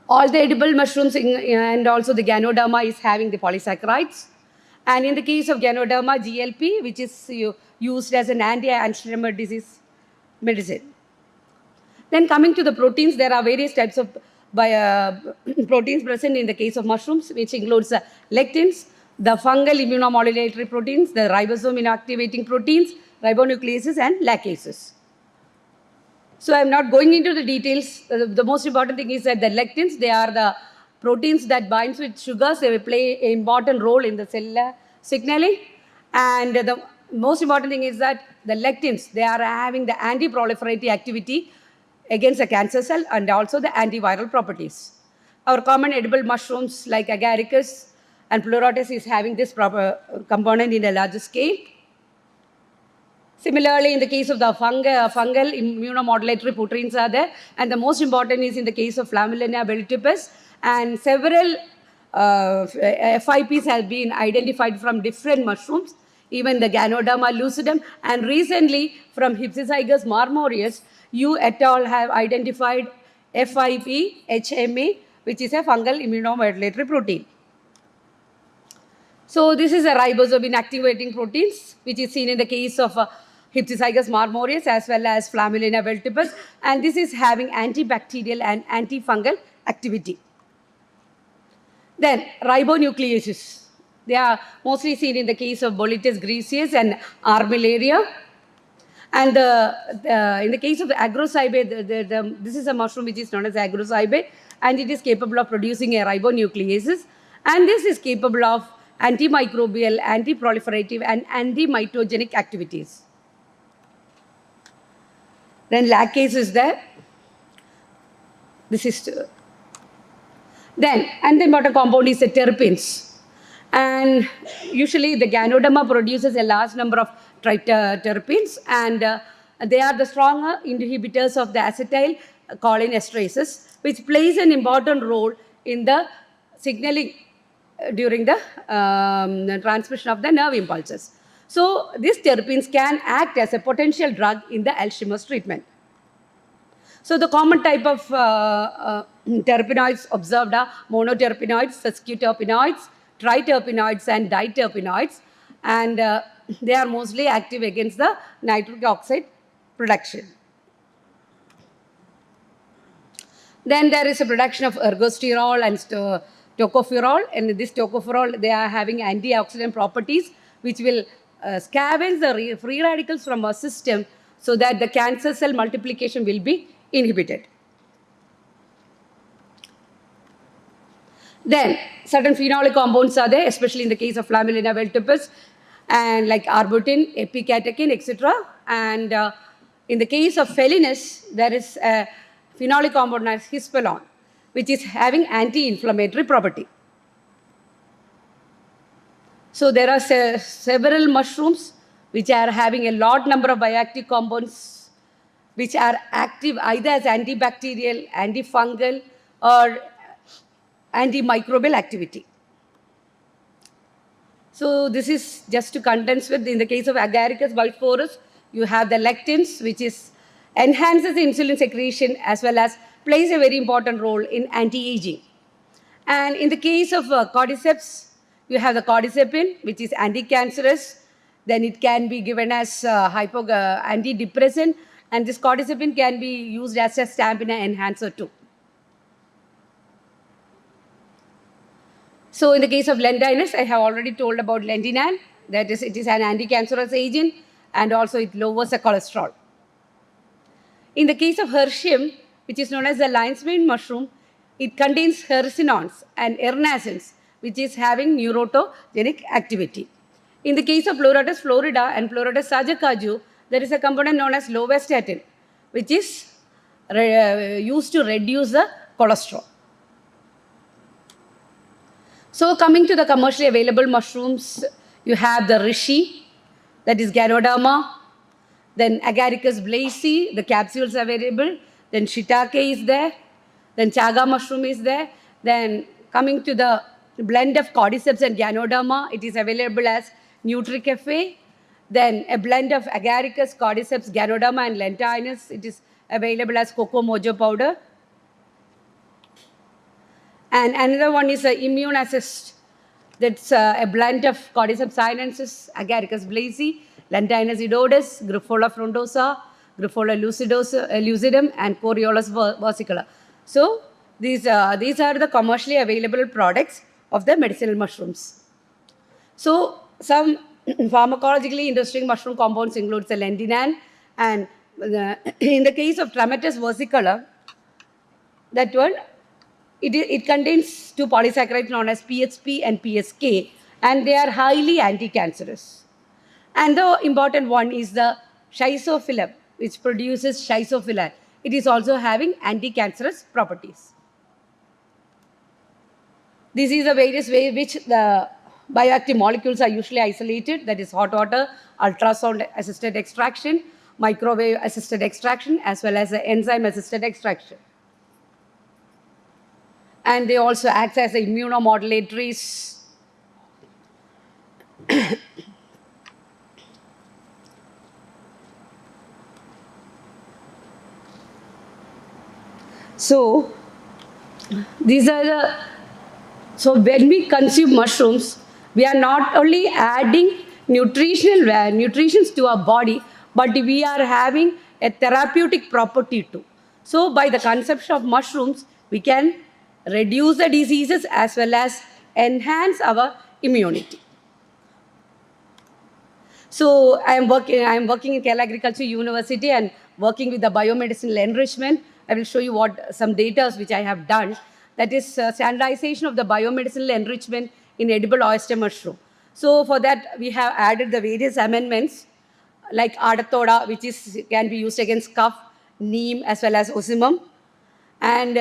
All the edible mushrooms and also the Ganoderma is having the polysaccharides. And in the case of Ganoderma, GLP, which is used as an anti-Alzheimer's disease medicine. Then coming to the proteins, there are various types of proteins present in the case of mushrooms, which includes lectins, the fungal immunomodulatory proteins, the ribosome inactivating proteins, ribonucleases, and lacases. So I'm not going into the details. The most important thing is that the lectins, they are the proteins that binds with sugars. They will play an important role in the cellular signaling. And the most important thing is that the lectins, they are having the anti-proliferative activity against the cancer cell and also the antiviral properties. Our common edible mushrooms like Agaricus and Pleurotus is having this proper component in a larger scale. Similarly, in the case of the fungal immunomodulatory proteins are there, and the most important is in the case of Flammulina vegetipes, and several FIPs have been identified from different mushrooms, even the Ganoderma lucidum, and recently from Hypsizygous marmorius, you et al. Have identified FIP HMA, which is a fungal immunomodulatory protein. So this is a ribosome activating proteins, which is seen in the case of Hypsizygous marmorius as well as Flammulina vegetipes, and this is having antibacterial and antifungal activity. Then ribonucleases. They are mostly seen in the case of Boletus griseus and Armillaria. And in the case of the agrocybe, this is a mushroom which is known as agrocybe, and it is capable of producing a ribonucleases, and this is capable of antimicrobial, anti-proliferative, and anti-mitogenic activities. Then lactase is there. This is then important compound is the terpenes. And usually the Ganoderma produces a large number of terpenes, and they are the stronger inhibitors of the acetyl choline esterases, which plays an important role in the signaling during the transmission of the nerve impulses. So these terpenes can act as a potential drug in the Alzheimer's treatment. So the common type of terpenoids observed are monoterpenoids, sesquiterpenoids, triterpenoids, and diterpenoids, and they are mostly active against the nitric oxide production. Then there is a production of ergosterol and tocopherol, and this tocopherol, they are having antioxidant properties which will scavenge the free radicals from our system so that the cancer cell multiplication will be inhibited. Then certain phenolic compounds are there, especially in the case of Flammulina vegetipes, and like arbutin, epicatechin, etc. And in the case of Felinus, there is a phenolic compound as hispalon, which is having anti-inflammatory property. So there are several mushrooms which are having a large number of bioactive compounds which are active either as antibacterial, antifungal, or antimicrobial activity. So this is just to condense with, in the case of Agaricus bisporus, you have the lectins, which is enhances the insulin secretion as well as plays a very important role in anti-aging. And in the case of cordyceps, you have the cordycepin, which is anti-cancerous. Then it can be given as antidepressant, and this cordycepin can be used as a stamina enhancer too. So in the case of lentinus, I have already told about lentinan, that is, it is an anti-cancerous agent, and also it lowers the cholesterol. In the case of hercium, which is known as the lion's mane mushroom, it contains hercinons and ernacins, which is having neurotogenic activity. In the case of Pleurotus florida and Pleurotus sajakaju, there is a component known as lovastatin, which is used to reduce the cholesterol. So coming to the commercially available mushrooms, you have the reishi, that is Ganoderma, then Agaricus blazei, the capsules are available, then shiitake is there, then chaga mushroom is there, then coming to the blend of cordyceps and Ganoderma, it is available as NutriCafe, then a blend of Agaricus, cordyceps, Ganoderma, and lentinus, it is available as cocoa mojo powder. And another one is an immune assist. That's a blend of Cordyceps sinensis, Agaricus blazei, Lentinus edodes, Grifola frondosa, Grifola lucidum, and Coriolus versicolor. So these are the commercially available products of the medicinal mushrooms. So some pharmacologically interesting mushroom compounds include the lentinan, and in the case of Trametus versicolor, that one, it contains two polysaccharides known as PHP and PSK, and they are highly anti-cancerous. And the important one is the schizophyllum, which produces schizophyllin. It is also having anti-cancerous properties. This is the various ways which the bioactive molecules are usually isolated, that is hot water, ultrasound assisted extraction, microwave assisted extraction, as well as the enzyme assisted extraction. And they also act as immunomodulators. So these are the, so when we consume mushrooms, we are not only adding nutritions to our body, but we are having a therapeutic property too. So by the consumption of mushrooms, we can reduce the diseases as well as enhance our immunity. So I am working in Kerala Agriculture University and working with the biomedicinal enrichment. I will show you some data which I have done. That is standardization of the biomedicinal enrichment in edible oyster mushroom. So for that, we have added the various amendments like Adathoda, which can be used against cough, neem, as well as osimum. And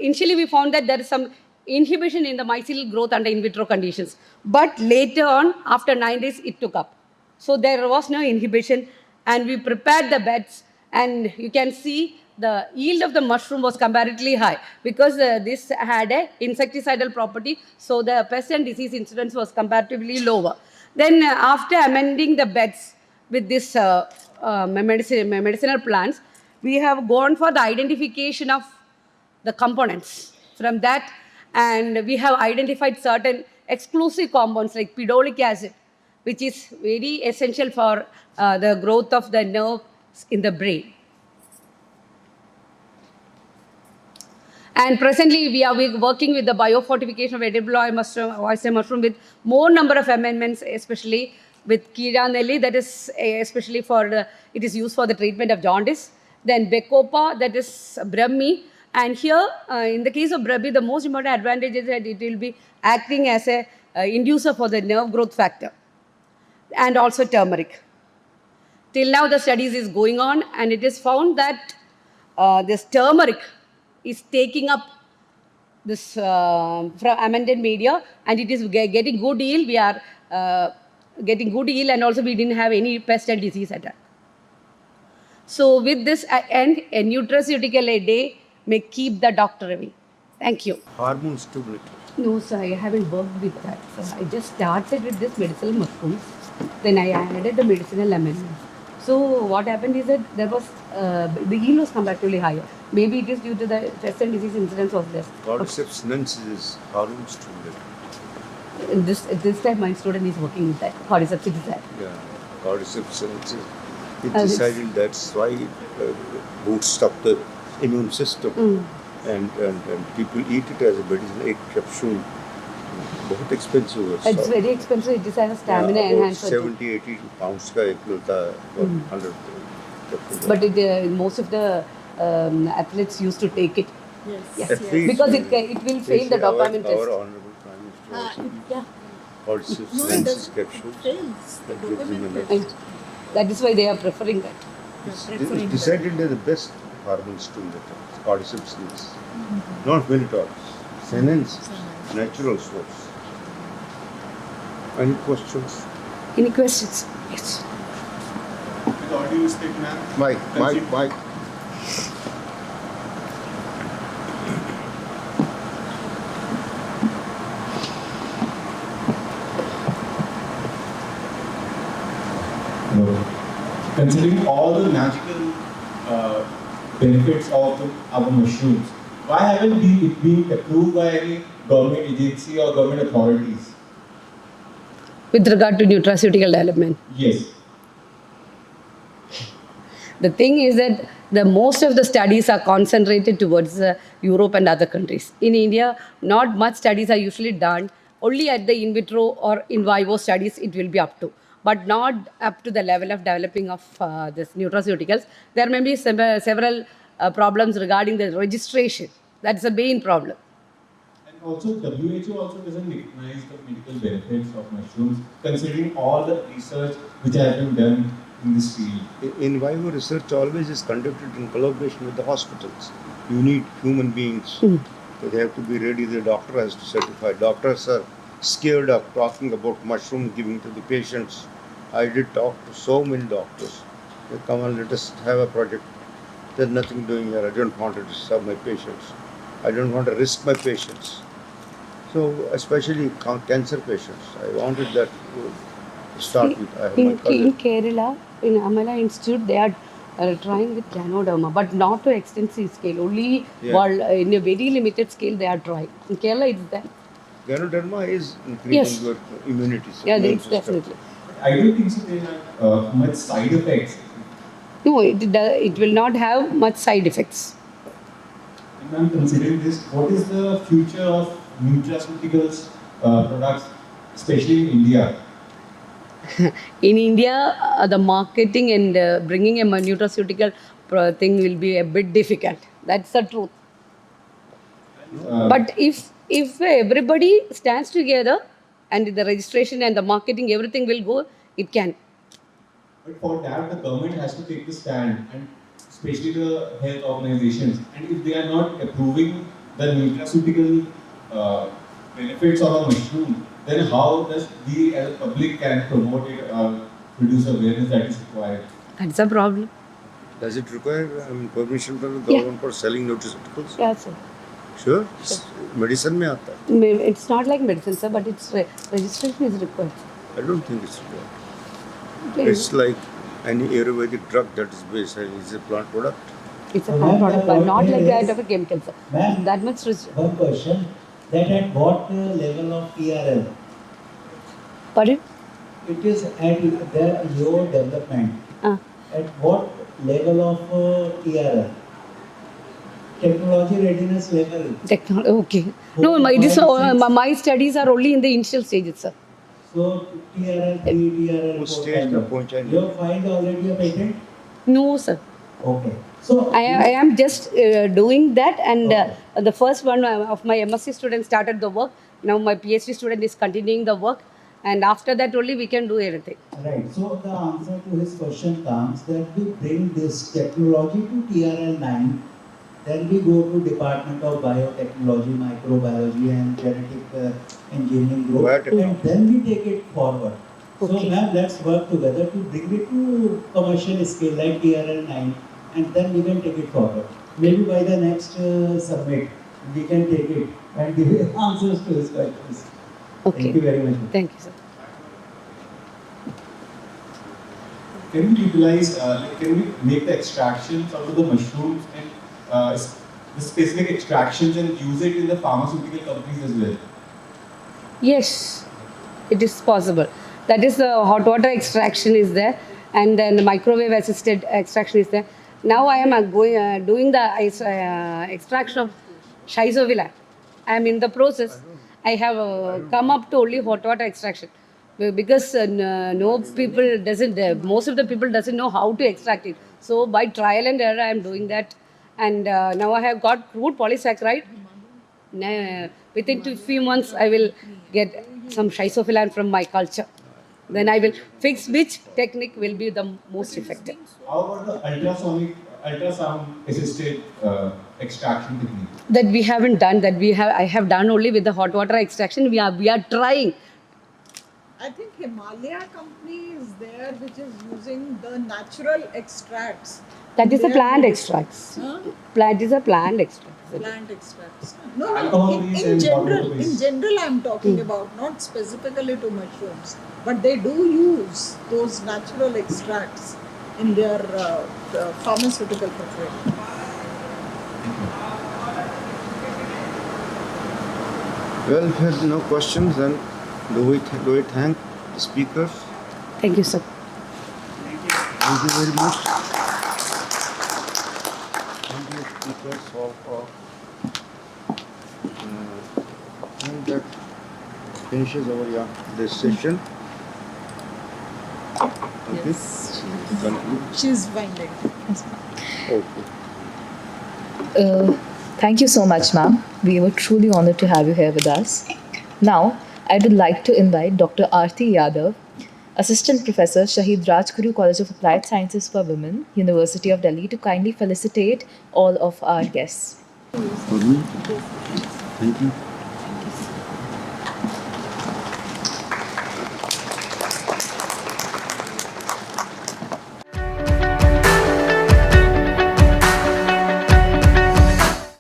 initially, we found that there is some inhibition in the mycelial growth under in vitro conditions. But later on, after 9 days, it took up. So there was no inhibition, and we prepared the beds, and you can see the yield of the mushroom was comparatively high because this had an insecticidal property, so the pest and disease incidence was comparatively lower. Then after amending the beds with this medicinal plants, we have gone for the identification of the components from that, and we have identified certain exclusive compounds like pidolic acid, which is very essential for the growth of the nerves in the brain. And presently, we are working with the biofortification of edible oyster mushroom with more number of amendments, especially with Kira Nelly, that is especially it is used for the treatment of jaundice. Then Becopa, that is Brahmi. And here, in the case of Brahmi, the most important advantage is that it will be acting as a inducer for the nerve growth factor. And also turmeric. Till now, the studies is going on, and it is found that this turmeric is taking up this from amended media, and it is getting good yield. We are getting good yield, and also we didn't have any pest and disease attack. So with this end, a nutraceutical a day may keep the doctor away. Thank you. Hormone stimulator. No, sir, I haven't worked with that. So I just started with this medicinal mushrooms. Then I added the medicinal amendments. So what happened is that there was the yield was comparatively higher. Maybe it is due to the pest and disease incidence was less. Cordyceps sinensis is hormone stimulator. This time my student is working with that. Cordyceps is that. Yeah, Cordyceps sinensis. It decided that's why it boosts up the immune system. And people eat it as a medicine, एक capsule. बहुत expensive है. It's very expensive. It is a stamina enhancer. 70-80 pounds का एक मिलता है, 100. But most of the athletes used to take it. Yes. Yes. Because it will fail the dopamine test. Our honorable Prime Minister also Cordyceps capsules that gives them energy. And that is why they are preferring that. It's decided they're the best hormone stimulator. Cordyceps sinensis. Not Minotaurus. Sinensis. Natural source. Any questions? Any questions? Yes. With audio stick, ma'am. Mike. Considering all the magical benefits of our mushrooms, why haven't it been approved by any government agency or government authorities? With regard to nutraceutical development. Yes. The thing is that most of the studies are concentrated towards Europe and other countries. In India, not much studies are usually done. Only at the in vitro or in vivo studies it will be up to, but not up to the level of developing of this nutraceuticals. There may be several problems regarding the registration. That's the main problem. And also, WHO also doesn't recognize the medical benefits of mushrooms, considering all the research which has been done in this field. In vivo research always is conducted in collaboration with the hospitals. You need human beings. So they have to be ready. The doctor has to certify. Doctors are scared of talking about mushroom giving to the patients. I did talk to so many doctors. They come and let us have a project. There's nothing doing here. I don't want to disturb my patients. I don't want to risk my patients. So, especially cancer patients, I wanted that to start with. I have my In cousin. Kerala, in Amala Institute, they are trying with ganoderma, but not to extensive scale. Only in a very limited scale they are trying. In Kerala, it's there. Ganoderma is increasing Yes. your immunity Yeah, immune it's system. definitely. I don't think so they have much side effects. No, it will not have much side effects. And I'm considering this, what is the future of nutraceuticals products, especially in India? In India, the marketing and bringing a nutraceutical thing will be a bit difficult. That's the truth. But if everybody stands together and the registration and the marketing, everything will go, it can. But for that, the government has to take the stand, and especially the health organizations. And if they are not approving the nutraceutical benefits of a mushroom, then how does we as a public can promote it or produce awareness that is required? That's a problem. Does it require permission from the government for selling nutraceuticals? Yeah, sir. Sure. Medicine में आता है. It's not like medicine, sir, but it's registration is required. I don't think it's required. It's like any Ayurvedic drug that is based on is a plant product. It's a plant product, but not like that of a chemical, sir. Ma'am, That much restriction. one question, that at what level of TRL? Pardon? It is at your development. At what level of TRL? Technology readiness level. Technology, okay. No, my studies are only in the initial stages, sir. So TRL 3, TRL 4. उस stage में पहुंचा नहीं. You have filed already a patent? No, sir. Okay. So I am just doing that, and the first one of my MSc student started the work. Now my PhD student is continuing the work, and after that only we can do everything. right. So the answer to his question comes that we bring this technology to TRL 9. Then we go to Department of Biotechnology, Microbiology and Genetic Engineering group, and then we take it forward. So Okay. ma'am, let's work together to bring it to commercial scale like TRL 9, and then we can take it forward. Maybe by the next summit, we can take it and give answers to his questions. Okay. Thank you very much. Thank you, sir. Can we utilize, can we make the extractions out of the mushrooms and the specific extractions and use it in the pharmaceutical companies as well? Yes, it is possible. That is the hot water extraction is there, and then the microwave assisted extraction is there. Now I am doing the extraction of schizophylla. I am in the process. I have come up to only hot water extraction because no people doesn't. Most of the people doesn't know how to extract it. So by trial and error, I am doing that, and now I have got crude polysaccharide. Within few months, I will get some schizophylla from my culture. Then I will fix which technique will be the most effective. How about the ultrasound assisted extraction technique? That we haven't done. I have done only with the hot water extraction. We are trying. I think Himalaya company is there which is using the natural extracts. That is a They are plant using- extracts. Huh? Plant is a plant extract. Plant extracts. No, Alcohol in and general, water based. in general, I'm talking about not specifically to mushrooms, but they do use those natural extracts in their pharmaceutical preparation. Well, if there's no questions, then do we thank the speakers? Thank you, sir. Thank you very much. Thank you, speakers, for and that finishes our this session. Okay. Yes, Conclude. she's winding. Okay. Thank you so much, ma'am. We were truly honored to have you here with us. Now, I would like to invite Dr. Aarti Yadav, Assistant Professor, Shahid Rajguru College of Applied Sciences for Women, University of Delhi, to kindly felicitate all of our guests. Thank you.